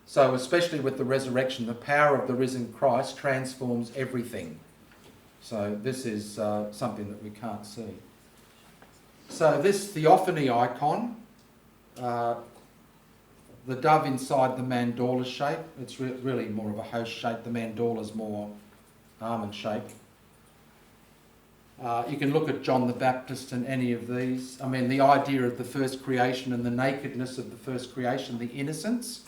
So especially with the resurrection, the power of the risen Christ transforms everything. So this is something that we can't see. So this theophany icon, the dove inside the mandorla shape, it's really more of a host shape. The mandorla's more almond shaped. You can look at John the Baptist and any of these. I mean, the idea of the first creation and the nakedness of the first creation, the innocence.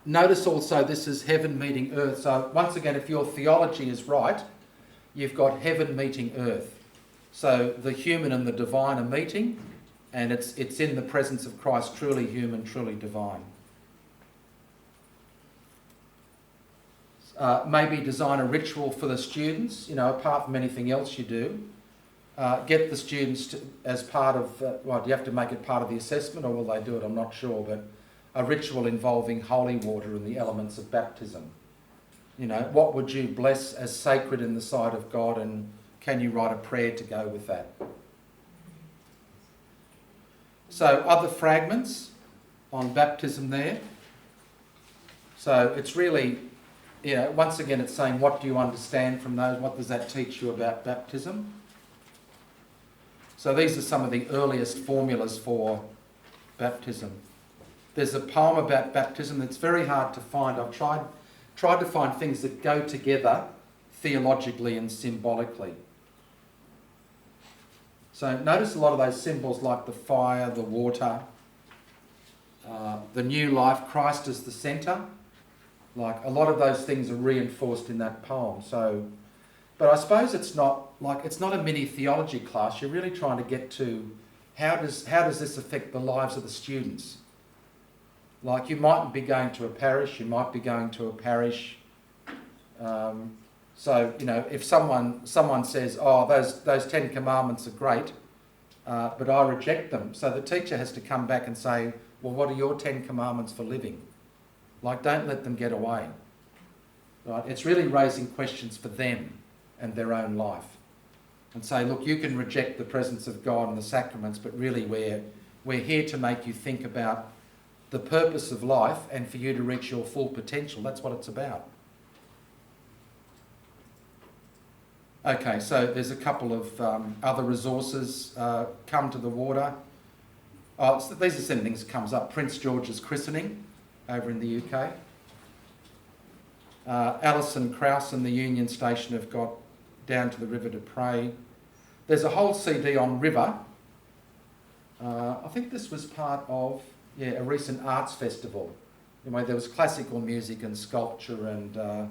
Notice also this is heaven meeting earth. So once again, if your theology is right, you've got heaven meeting earth. So the human and the divine are meeting, and it's in the presence of Christ, truly human, truly divine. Maybe design a ritual for the students, apart from anything else you do. Get the students to, as part of, do you have to make it part of the assessment, or will they do it? I'm not sure, but a ritual involving holy water and the elements of baptism. What would you bless as sacred in the sight of God, and can you write a prayer to go with that? So other fragments on baptism there. So it's really, once again it's saying, what do you understand from those? What does that teach you about baptism? So these are some of the earliest formulas for baptism. There's a poem about baptism that's very hard to find. I've tried to find things that go together theologically and symbolically. So notice a lot of those symbols like the fire, the water, the new life, Christ as the centre. Like a lot of those things are reinforced in that poem. So, but I suppose it's not a mini theology class. You're really trying to get to how does this affect the lives of the students? Like you mightn't be going to a parish, you might be going to a parish. If someone says, oh, those 10 commandments are great, but I reject them. So the teacher has to come back and say, well, what are your 10 commandments for living? Like, don't let them get away. Right? It's really raising questions for them and their own life. And say, look, you can reject the presence of God and the sacraments, but really we're here to make you think about the purpose of life and for you to reach your full potential. That's what it's about. Okay, so there's a couple of other resources. Come to the water. So these are some things that comes up. Prince George's christening over in the UK. Alison Krauss and the Union Station have got Down to the River to Pray. There's a whole CD on River. I think this was part of a recent arts festival. Anyway, there was classical music and sculpture and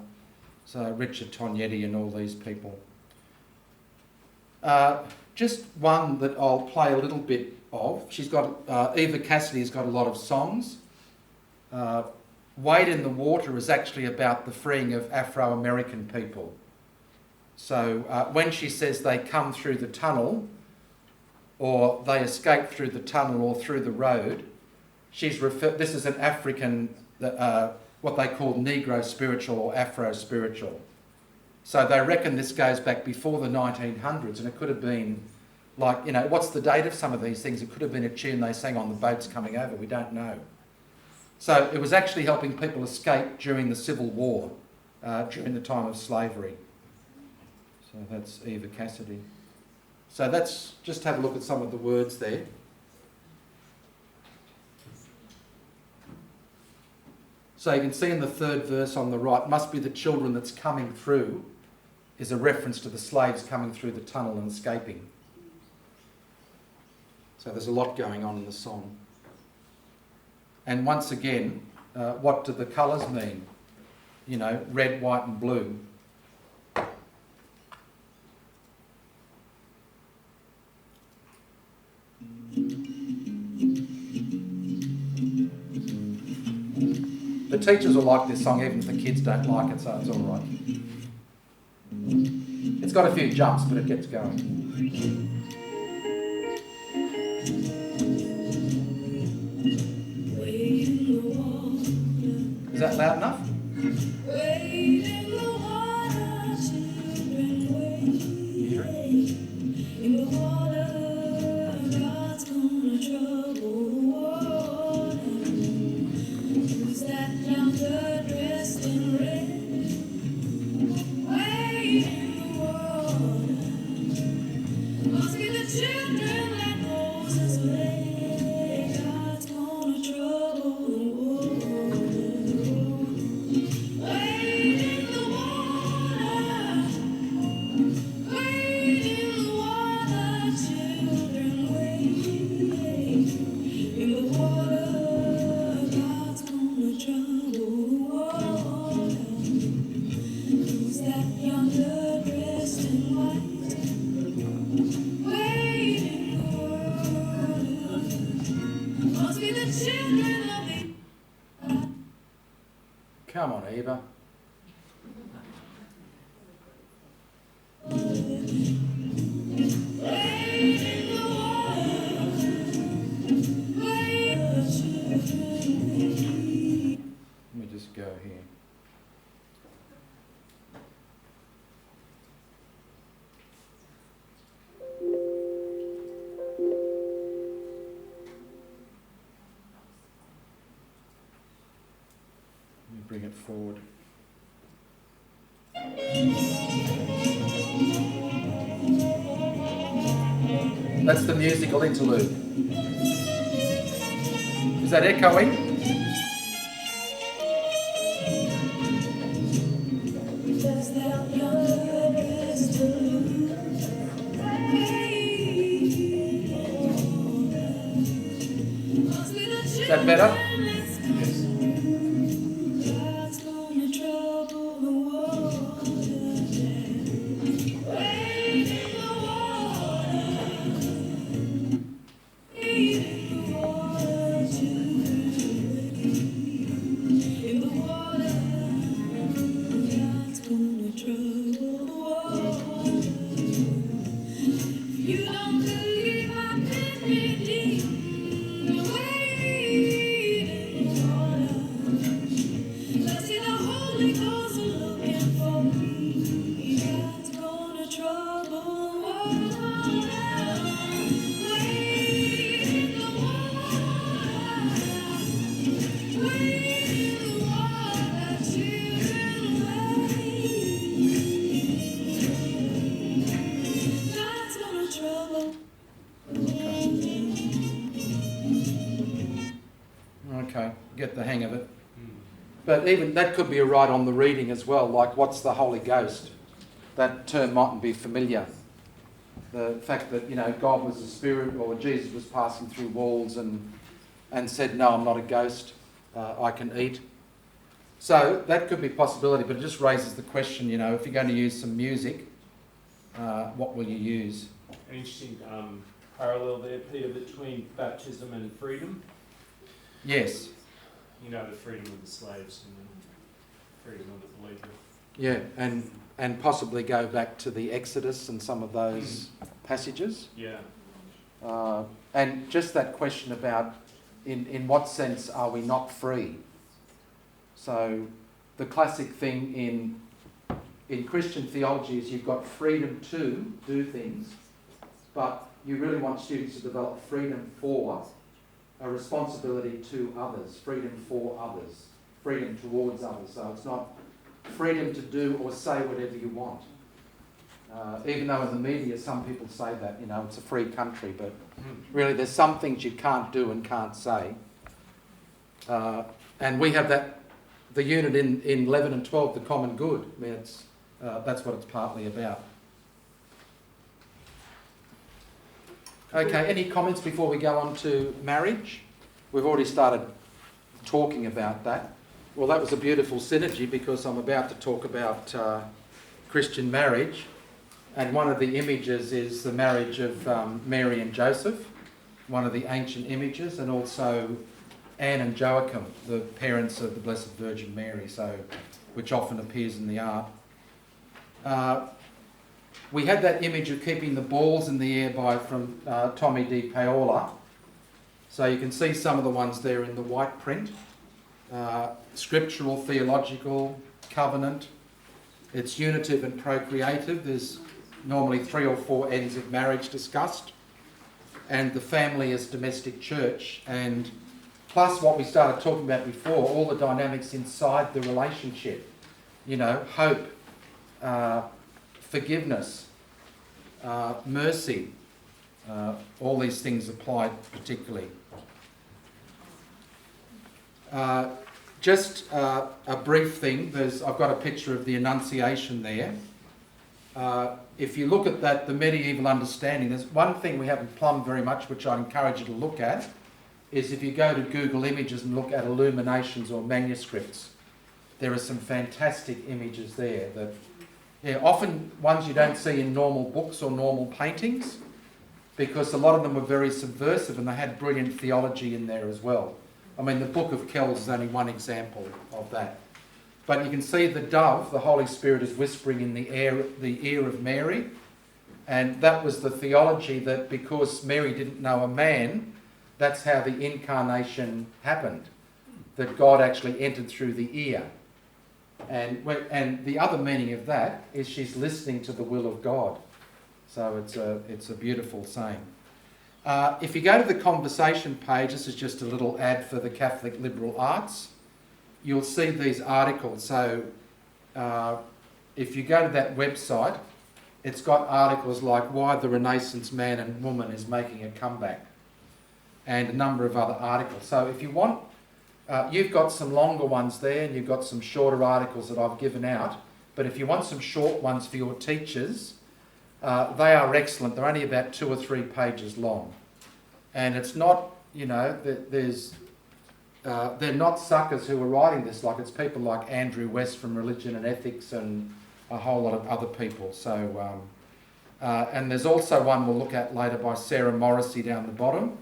so Richard Tognetti and all these people. Just one that I'll play a little bit of. She's got, Eva Cassidy's got a lot of songs. Wade in the Water is actually about the freeing of Afro-American people. So when she says they come through the tunnel, or they escape through the tunnel or through the road, this is an African, what they call Negro spiritual or Afro spiritual. So they reckon this goes back before the 1900s, and it could have been like, what's the date of some of these things? It could have been a tune they sang on the boats coming over, we don't know. So it was actually helping people escape during the Civil War, during the time of slavery. So that's Eva Cassidy. So that's, just have a look at some of the words there. So you can see in the third verse on the right, must be the children that's coming through, is a reference to the slaves coming through the tunnel and escaping. So there's a lot going on in the song. And once again, what do the colours mean? Red, white and blue. teachers will like this song even if the kids don't like it, so it's all right. It's got a few jumps, but it gets going. Is that loud enough? You hear it? Come on, Eva. Let me just go here. Let me bring it forward. That's the musical interlude. Is that echoing? Is that better? Okay, get the hang of it. But even that could be a right on the reading as well, like what's the Holy Ghost? That term mightn't be familiar. The fact that, you know, God was a spirit, or Jesus was passing through walls and said, no, I'm not a ghost, I can eat. So that could be a possibility, but it just raises the question, you know, if you're going to use some music, what will you use? An interesting parallel there, Peter, between baptism and freedom. Yes. You know, the freedom of the slaves and the freedom of the believer. Yeah, and possibly go back to the Exodus and some of those passages. Yeah. And just that question about in what sense are we not free? So the classic thing in Christian theology is you've got freedom to do things, but you really want students to develop freedom for a responsibility to others, freedom for others, freedom towards others. So it's not freedom to do or say whatever you want. Even though in the media some people say that, you know, it's a free country, but really there's some things you can't do and can't say. And we have that, the unit in 11 and 12, the common good. I mean, that's what it's partly about. Okay, any comments before we go on to marriage? We've already started talking about that. Well, that was a beautiful synergy because I'm about to talk about Christian marriage. And one of the images is the marriage of Mary and Joseph, one of the ancient images, and also Anne and Joachim, the parents of the Blessed Virgin Mary, which often appears in the art. We had that image of keeping the balls in the air from Tommy Di Paola. So you can see some of the ones there in the white print. Scriptural, theological, covenant. It's unitive and procreative. There's normally 3 or 4 ends of marriage discussed. And the family as domestic church. And plus what we started talking about before, all the dynamics inside the relationship. You know, hope, forgiveness, mercy. All these things apply particularly. Just a brief thing. I've got a picture of the Annunciation there. If you look at that, the medieval understanding, there's one thing we haven't plumbed very much, which I'd encourage you to look at, is if you go to Google Images and look at illuminations or manuscripts, there are some fantastic images there that, often ones you don't see in normal books or normal paintings, because a lot of them were very subversive and they had brilliant theology in there as well. I mean, the Book of Kells is only one example of that. But you can see the dove, the Holy Spirit, is whispering in the ear of Mary. And that was the theology that because Mary didn't know a man, that's how the incarnation happened. That God actually entered through the ear. And the other meaning of that is she's listening to the will of God. So it's a beautiful saying. If you go to the conversation page, this is just a little ad for the Catholic Liberal Arts. You'll see these articles. So if you go to that website, it's got articles like why the Renaissance man and woman is making a comeback and a number of other articles. So if you want, you've got some longer ones there and you've got some shorter articles that I've given out. But if you want some short ones for your teachers, they are excellent. They're only about 2 or 3 pages long. And it's not, you know, they're not suckers who are writing this. Like, it's people like Andrew West from Religion and Ethics and a whole lot of other people. So, and there's also one we'll look at later by Sarah Morrissey down the bottom.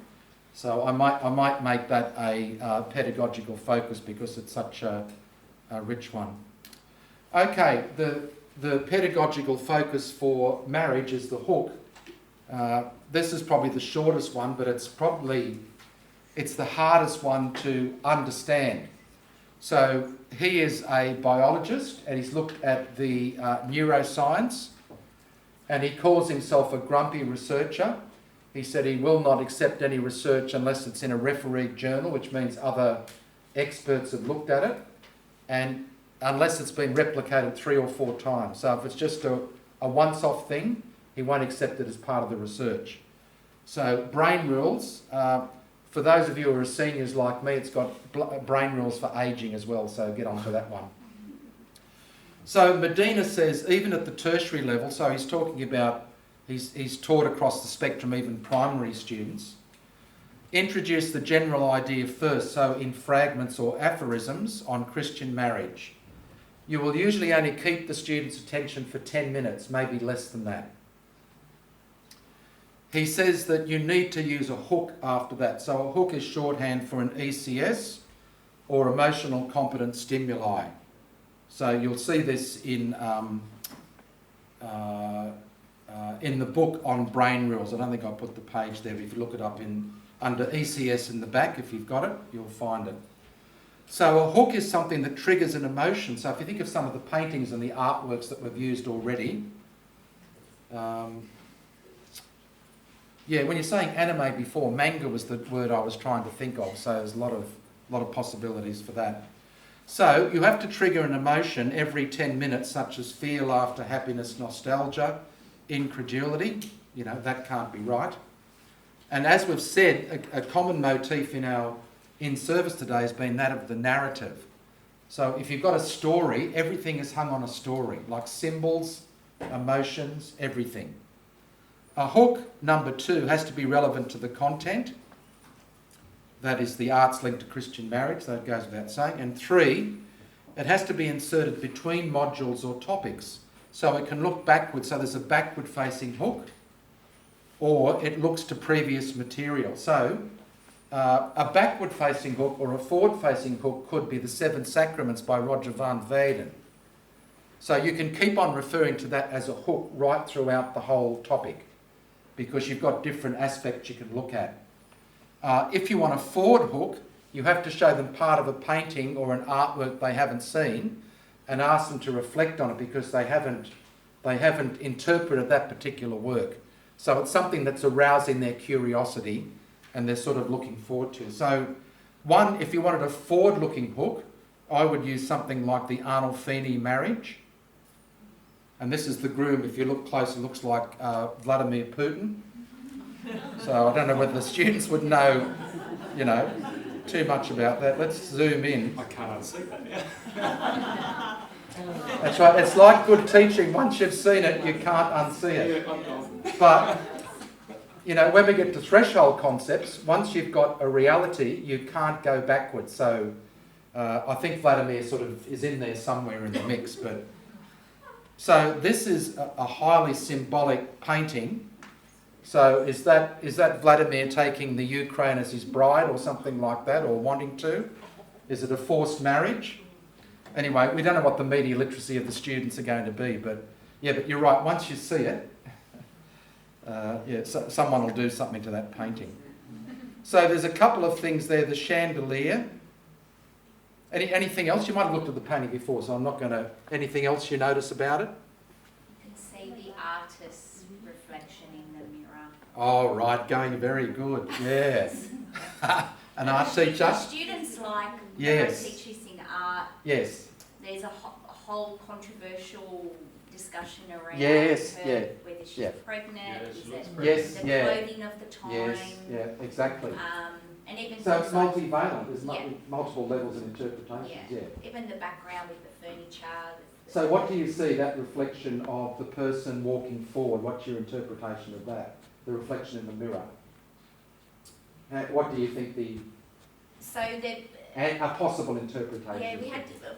So I might make that a pedagogical focus because it's such a rich one. Okay, the pedagogical focus for marriage is the hook. This is probably the shortest one, but it's the hardest one to understand. So he is a biologist and he's looked at the neuroscience and he calls himself a grumpy researcher. He said he will not accept any research unless it's in a refereed journal, which means other experts have looked at it, and unless it's been replicated 3 or 4 times. So if it's just a once-off thing, he won't accept it as part of the research. So brain rules, for those of you who are seniors like me, it's got brain rules for ageing as well, so get on to that one. So Medina says, even at the tertiary level, so he's talking about, he's taught across the spectrum, even primary students, introduce the general idea first, so in fragments or aphorisms on Christian marriage. You will usually only keep the student's attention for 10 minutes, maybe less than that. He says that you need to use a hook after that. So a hook is shorthand for an ECS or emotional competent stimuli. So you'll see this in the book on brain rules. I don't think I put the page there, but if you look it up under ECS in the back, if you've got it, you'll find it. So a hook is something that triggers an emotion. So if you think of some of the paintings and the artworks that we've used already, yeah, when you're saying anime before, manga was the word I was trying to think of, so there's a lot of possibilities for that. So you have to trigger an emotion every 10 minutes, such as fear, laughter, happiness, nostalgia, incredulity. You know, that can't be right. And as we've said, a common motif in service today has been that of the narrative. So if you've got a story, everything is hung on a story, like symbols, emotions, everything. A hook, number 2, has to be relevant to the content. That is the arts linked to Christian marriage, that goes without saying. And 3, it has to be inserted between modules or topics. So it can look backwards, so there's a backward facing hook, or it looks to previous material. So A backward-facing hook or a forward-facing hook could be the Seven Sacraments by Roger van Weyden. So you can keep on referring to that as a hook right throughout the whole topic, because you've got different aspects you can look at. If you want a forward hook, you have to show them part of a painting or an artwork they haven't seen and ask them to reflect on it, because they haven't interpreted that particular work. So it's something that's arousing their curiosity and they're sort of looking forward to. So if you wanted a forward-looking hook, I would use something like the Arnolfini marriage. And this is the groom. If you look close, it looks like Vladimir Putin. So I don't know whether the students would know, too much about that. Let's zoom in. I can't unsee that now. That's right. It's like good teaching. Once you've seen it, you can't unsee it. Yeah, I'm gone. But, when we get to threshold concepts, once you've got a reality, you can't go backwards. So I think Vladimir sort of is in there somewhere in the mix. So this is a highly symbolic painting. So is that Vladimir taking the Ukraine as his bride or something like that, or wanting to? Is it a forced marriage? Anyway, we don't know what the media literacy of the students are going to be, but you're right. Once you see it, someone will do something to that painting. So there's a couple of things there. The chandelier. Anything else? You might have looked at the painting before, so I'm not going to... Anything else you notice about it? You can see the artist's reflection in the mirror. Oh, right. Going very good. Yeah. An art teacher? Students like Yes. teachers in art. Yes. There's a whole controversial discussion around Yes, her, whether she's pregnant, Yeah, she is looks it pregnant. the Yes, clothing of the time. Yes, yeah, exactly. And even So it's things like- multivalent. There's Yeah. multiple levels of interpretations. Yeah. Yeah. Even the background with the furniture. So what do you see, that reflection of the person walking forward? What's your interpretation of that? The reflection in the mirror. What do you think a possible interpretation? Yeah,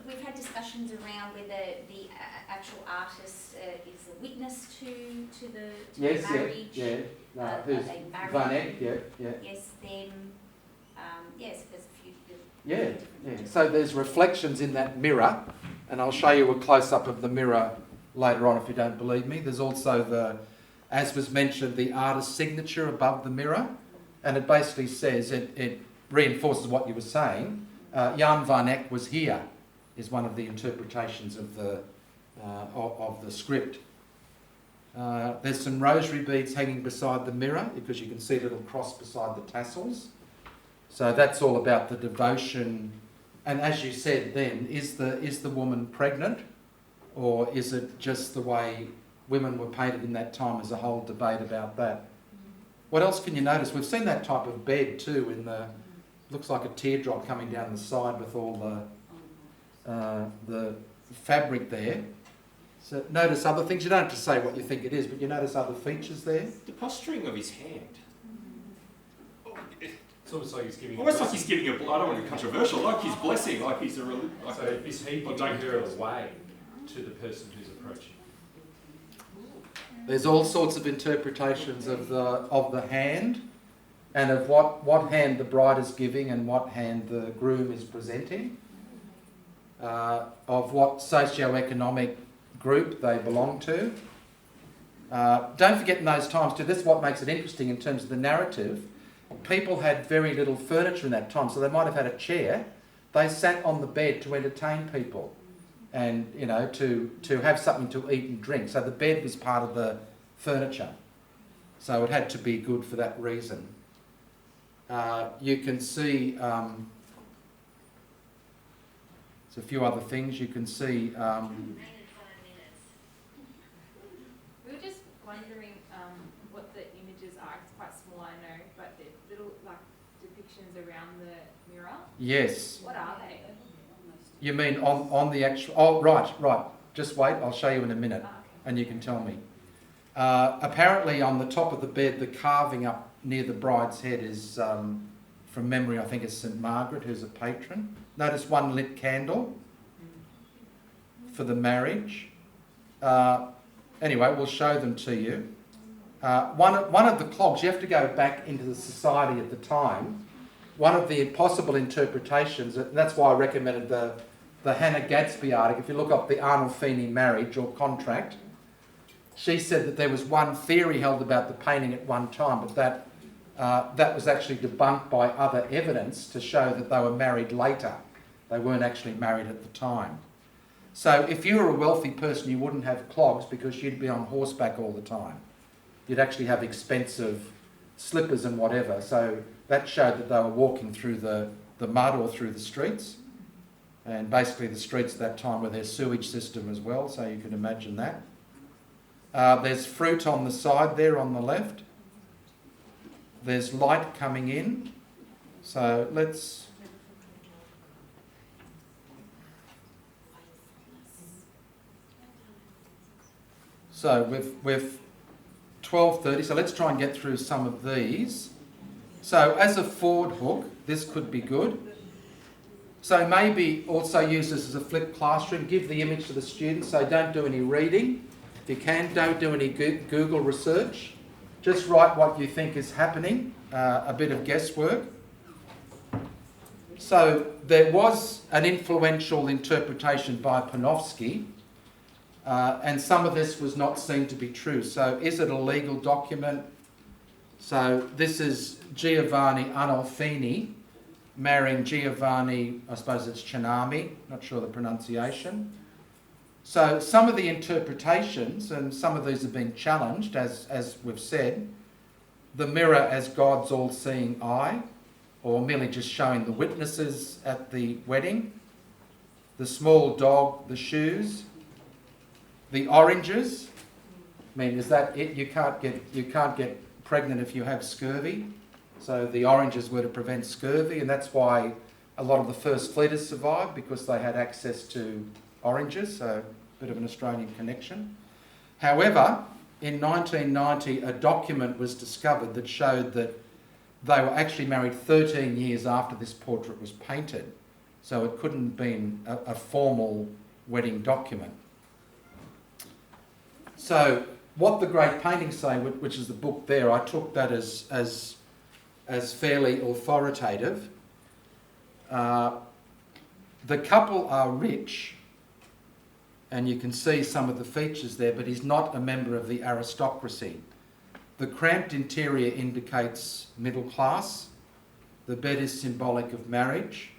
we've had discussions around whether the actual artist is a witness to the marriage. Who's they married. Vanek? Yeah. Yes, them. Yes, there's a few. Yeah. So there's reflections in that mirror, and I'll show you a close-up of the mirror later on if you don't believe me. There's also as was mentioned, the artist's signature above the mirror, and it basically says, it reinforces what you were saying. Jan Vanek was here, is one of the interpretations of the script. There's some rosary beads hanging beside the mirror, because you can see a little cross beside the tassels. So that's all about the devotion. And as you said then, is the woman pregnant, or is it just the way women were painted in that time? As a whole debate about that. What else can you notice? We've seen that type of bed too, looks like a teardrop coming down the side with all the fabric there. So notice other things. You don't have to say what you think it is, but you notice other features there. The posturing of his hand. It's almost like he's giving. Almost like he's giving I don't want to be controversial. Like he's blessing. Like he's a. Like So is he giving her away to the person who's approaching? There's all sorts of interpretations of the hand, and of what hand the bride is giving and what hand the groom is presenting, of what socio-economic group they belong to. Don't forget in those times too, this is what makes it interesting in terms of the narrative. People had very little furniture in that time, so they might have had a chair. They sat on the bed to entertain people, and to have something to eat and drink. So the bed was part of the furniture. So it had to be good for that reason. You can see there's a few other things you can see. We were just wondering what the images are. It's quite small, I know, but the little depictions around the mirror. Yes. What are they? You mean on the actual... Oh, right. Just wait, I'll show you in a minute, Okay. and you can tell me. Apparently on the top of the bed, the carving up near the bride's head is, from memory, I think it's St. Margaret, who's a patron. Notice one lit candle for the marriage. Anyway, we'll show them to you. One of the clogs, you have to go back into the society at the time. one of the possible interpretations, and that's why I recommended the Hannah Gadsby article. If you look up the Arnolfini marriage or contract, she said that there was one theory held about the painting at one time, but that was actually debunked by other evidence to show that they were married later. They weren't actually married at the time. So if you were a wealthy person, you wouldn't have clogs because you'd be on horseback all the time. You'd actually have expensive slippers and whatever. So that showed that they were walking through the mud or through the streets. And basically the streets at that time were their sewage system as well, so you can imagine that. There's fruit on the side there on the left. There's light coming in. So let's... So we've 12:30, so let's try and get through some of these. So as a forward hook, this could be good. So maybe also use this as a flipped classroom. Give the image to the students, so don't do any reading. If you can, don't do any Google research. Just write what you think is happening, a bit of guesswork. So there was an influential interpretation by Panofsky, and some of this was not seen to be true. So is it a legal document? So this is Giovanni Arnolfini marrying Giovanni, I suppose it's Cianami, not sure the pronunciation. So some of the interpretations, and some of these have been challenged, as we've said, the mirror as God's all-seeing eye, or merely just showing the witnesses at the wedding, the small dog, the shoes, the oranges. I mean, is that it? You can't get pregnant if you have scurvy. So the oranges were to prevent scurvy, and that's why a lot of the first fleeters survived, because they had access to oranges, so a bit of an Australian connection. However, in 1990, a document was discovered that showed that they were actually married 13 years after this portrait was painted. So it couldn't have been a formal wedding document. So what the Great Paintings say, which is the book there, I took that as fairly authoritative. The couple are rich, and you can see some of the features there, but he's not a member of the aristocracy. The cramped interior indicates middle class. The bed is symbolic of marriage.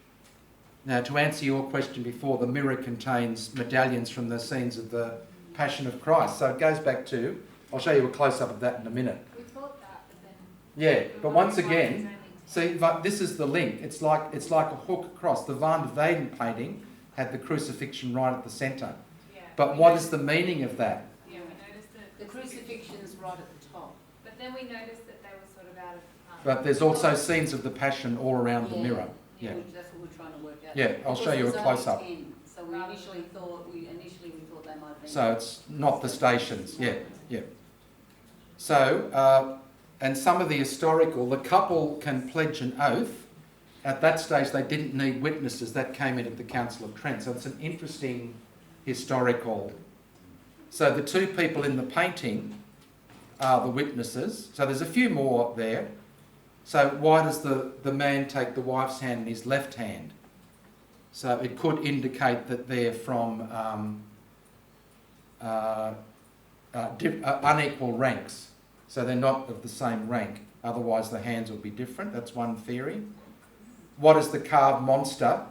Now, to answer your question before, the mirror contains medallions from the scenes of the Passion of Christ. So it goes back to, I'll show you a close-up of that in a minute. We thought that, but then... Yeah, but once again, see, this is the link. It's like a hook across. The Van de Weyden painting had the crucifixion right at the centre. Yeah. But what is the meaning of that? Yeah, we noticed that... The crucifixion's right at the top. But then we noticed that they were sort of out of... But there's also scenes of the Passion all around the mirror. Yeah. That's what we're trying to work out. Yeah, I'll show you a close-up. So we initially thought they might have been... So it's not the stations. Yeah, yeah. So, and some of the historical, the couple can pledge an oath. At that stage, they didn't need witnesses. That came in at the Council of Trent. So it's an interesting historical... So the two people in the painting are the witnesses. So there's a few more there. So why does the man take the wife's hand in his left hand? So it could indicate that they're from unequal ranks. So they're not of the same rank. Otherwise the hands would be different. That's one theory. What is the carved monster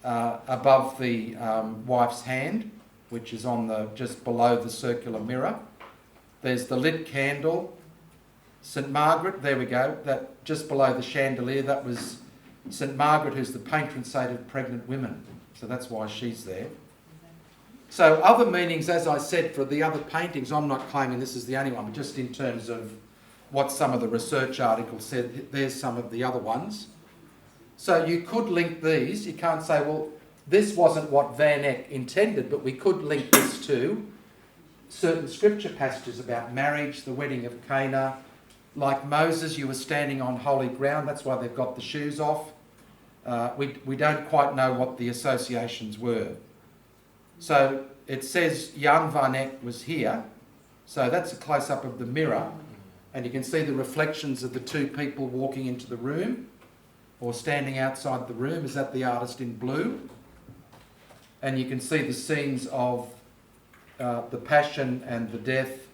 above the wife's hand, which is on just below the circular mirror? There's the lit candle. St Margaret, there we go, that just below the chandelier, that was St Margaret, who's the patron saint of pregnant women. So that's why she's there. So other meanings, as I said, for the other paintings, I'm not claiming this is the only one, but just in terms of what some of the research articles said, there's some of the other ones. So you could link these. You can't say, well, this wasn't what Van Eyck intended, but we could link this to certain scripture passages about marriage, the wedding of Cana. Like Moses, you were standing on holy ground. That's why they've got the shoes off. We don't quite know what the associations were. So it says Jan van Eyck was here. So that's a close-up of the mirror. And you can see the reflections of the two people walking into the room. or standing outside the room. Is that the artist in blue? And you can see the scenes of the passion and the death.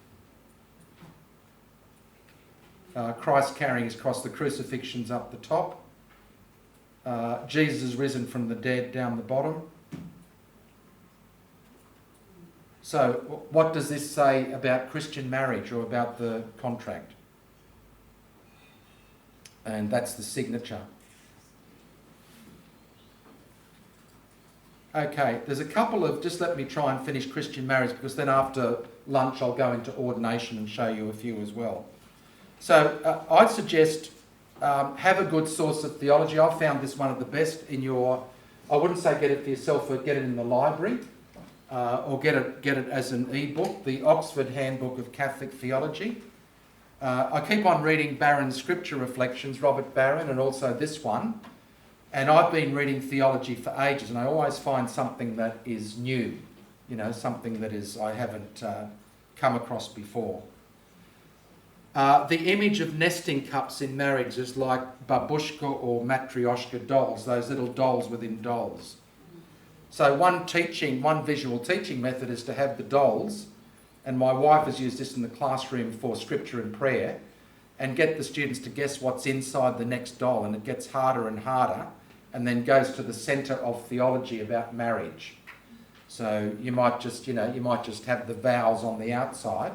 Christ carrying his cross, the crucifixions up the top. Jesus is risen from the dead down the bottom. So what does this say about Christian marriage or about the contract? And that's the signature. Okay, there's a couple of, just let me try and finish Christian marriage, because then after lunch I'll go into ordination and show you a few as well. So I'd suggest have a good source of theology. I've found this one of the best in your, I wouldn't say get it for yourself, but get it in the library, or get it as an e-book, the Oxford Handbook of Catholic Theology. I keep on reading Barron's Scripture Reflections, Robert Barron, and also this one. And I've been reading theology for ages, and I always find something that is new, you know, something that is I haven't come across before. The image of nesting cups in marriage is like babushka or matryoshka dolls, those little dolls within dolls. So one visual teaching method is to have the dolls, and my wife has used this in the classroom for scripture and prayer, and get the students to guess what's inside the next doll, and it gets harder and harder, and then goes to the centre of theology about marriage. So you might just have the vows on the outside,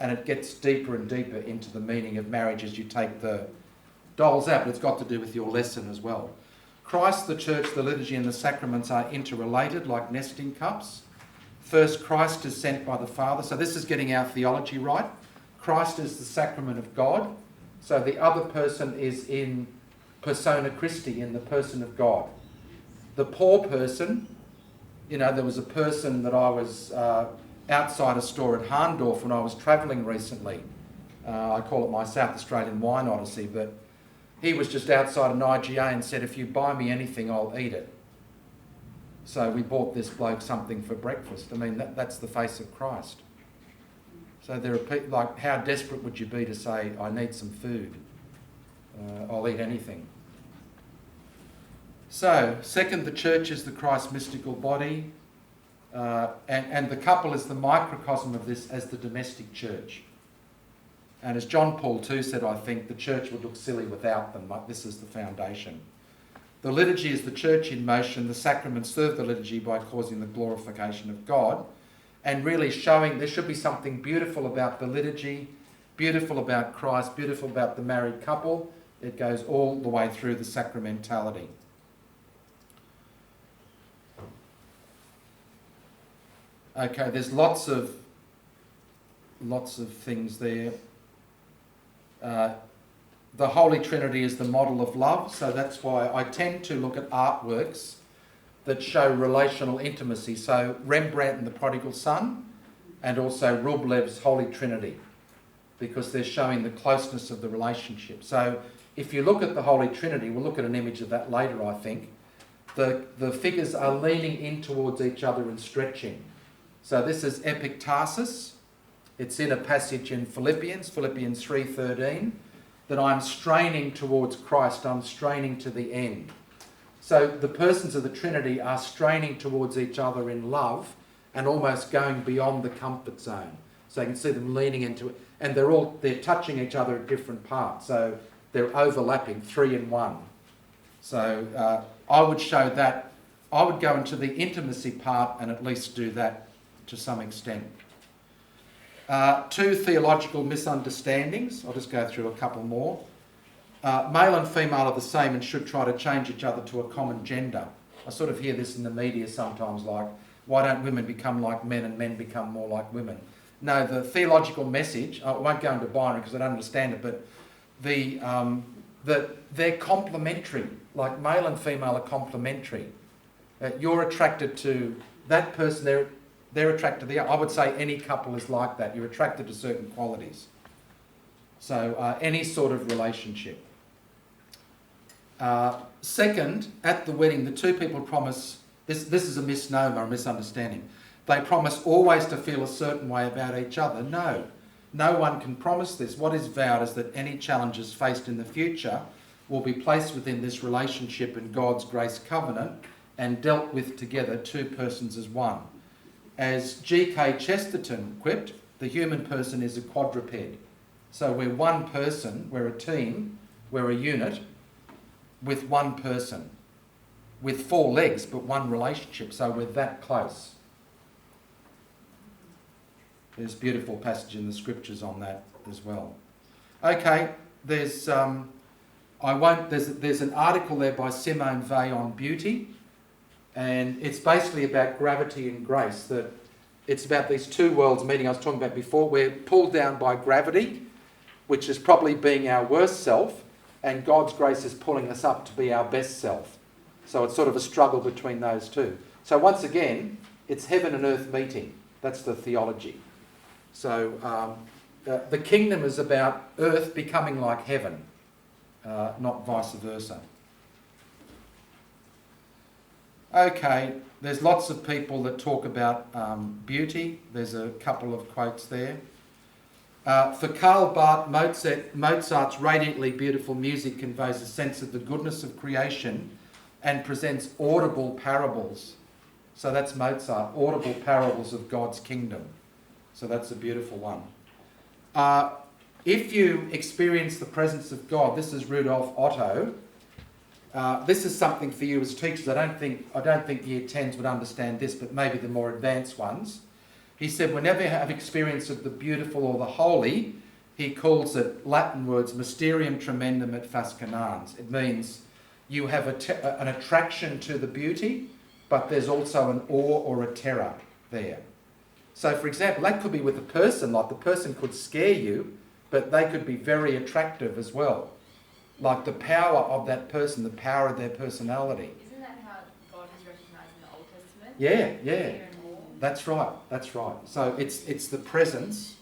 and it gets deeper and deeper into the meaning of marriage as you take the dolls out, but it's got to do with your lesson as well. Christ, the church, the liturgy and the sacraments are interrelated like nesting cups. First, Christ is sent by the Father. So this is getting our theology right. Christ is the sacrament of God. So the other person is in persona Christi, in the person of God. The poor person, there was a person that I was outside a store at Harndorf when I was travelling recently. I call it my South Australian wine odyssey, but he was just outside an IGA and said, if you buy me anything, I'll eat it. So we bought this bloke something for breakfast. I mean, that's the face of Christ. So there are people, like, how desperate would you be to say, I need some food? I'll eat anything. So, second, the church is the Christ mystical body, and the couple is the microcosm of this as the domestic church. And as John Paul II said, I think, the church would look silly without them. Like, this is the foundation. The liturgy is the church in motion. The sacraments serve the liturgy by causing the glorification of God, and really showing there should be something beautiful about the liturgy, beautiful about Christ, beautiful about the married couple. It goes all the way through the sacramentality. Okay, there's lots of things there. The Holy Trinity is the model of love, so that's why I tend to look at artworks that show relational intimacy. So Rembrandt and the Prodigal Son, and also Rublev's Holy Trinity, because they're showing the closeness of the relationship. So if you look at the Holy Trinity, we'll look at an image of that later, I think, the figures are leaning in towards each other and stretching. So this is epictasis. It's in a passage in Philippians 3:13, that I'm straining towards Christ, I'm straining to the end. So the persons of the Trinity are straining towards each other in love and almost going beyond the comfort zone. So you can see them leaning into it, and they're touching each other at different parts. So they're overlapping, 3 in 1. So I would show that. I would go into the intimacy part and at least do that to some extent. 2 theological misunderstandings. I'll just go through a couple more. Male and female are the same and should try to change each other to a common gender. I sort of hear this in the media sometimes, like, why don't women become like men and men become more like women? No, the theological message, I won't go into binary because I don't understand it, but they're complementary. Like, male and female are complementary. You're attracted to that person, they're attracted to the other. I would say any couple is like that. You're attracted to certain qualities. So any sort of relationship. Second, at the wedding, the two people promise, this is a misnomer, a misunderstanding. They promise always to feel a certain way about each other. No one can promise this. What is vowed is that any challenges faced in the future, will be placed within this relationship in God's grace covenant and dealt with together, two persons as one. As G.K. Chesterton quipped, the human person is a quadruped. So we're one person, we're a team, we're a unit with one person, with four legs but one relationship, so we're that close. There's a beautiful passage in the scriptures on that as well. Okay, there's an article there by Simone Weil on beauty, and it's basically about gravity and grace. That it's about these two worlds meeting I was talking about before. We're pulled down by gravity, which is probably being our worst self, and God's grace is pulling us up to be our best self. So it's sort of a struggle between those two. So once again, it's heaven and earth meeting. That's the theology. So the kingdom is about earth becoming like heaven, not vice versa. Okay, there's lots of people that talk about beauty. There's a couple of quotes there. For Karl Barth, Mozart's radiantly beautiful music conveys a sense of the goodness of creation and presents audible parables. So that's Mozart, audible parables of God's kingdom. So that's a beautiful one. If you experience the presence of God, this is Rudolf Otto. This is something for you as teachers. I don't think Year 10s would understand this, but maybe the more advanced ones. He said, whenever you have experience of the beautiful or the holy, he calls it, Latin words, mysterium tremendum et fascinans. It means you have an attraction to the beauty, but there's also an awe or a terror there. So, for example, that could be with a person, like the person could scare you, but they could be very attractive as well. Like the power of that person, the power of their personality. Isn't that how God is recognised in the Old Testament? Yeah. That's right. So it's the presence.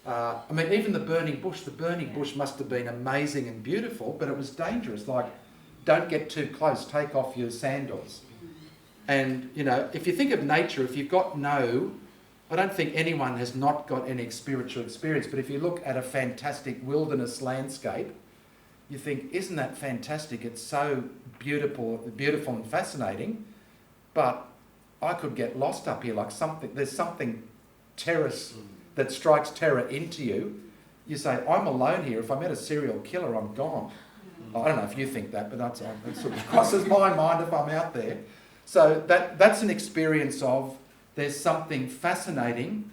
I mean, even the burning bush must have been amazing and beautiful, but it was dangerous. Like, don't get too close, take off your sandals. And, you know, if you think of nature, if you've got I don't think anyone has not got any spiritual experience, but if you look at a fantastic wilderness landscape, you think, isn't that fantastic? It's so beautiful and fascinating, but I could get lost up here, like there's something that strikes terror into you. You say, I'm alone here. If I met a serial killer, I'm gone. I don't know if you think that, but that sort of crosses my mind if I'm out there. So that's an experience of there's something fascinating,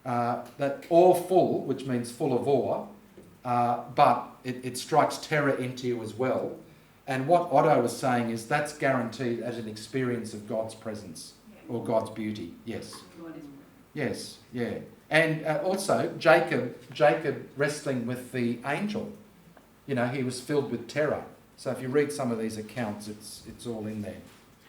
that awful, which means full of awe, but it strikes terror into you as well. And what Otto was saying is that's guaranteed as an experience of God's presence or God's beauty. Yes. Yes, yeah. And also Jacob wrestling with the angel. You know, he was filled with terror. So if you read some of these accounts, it's all in there.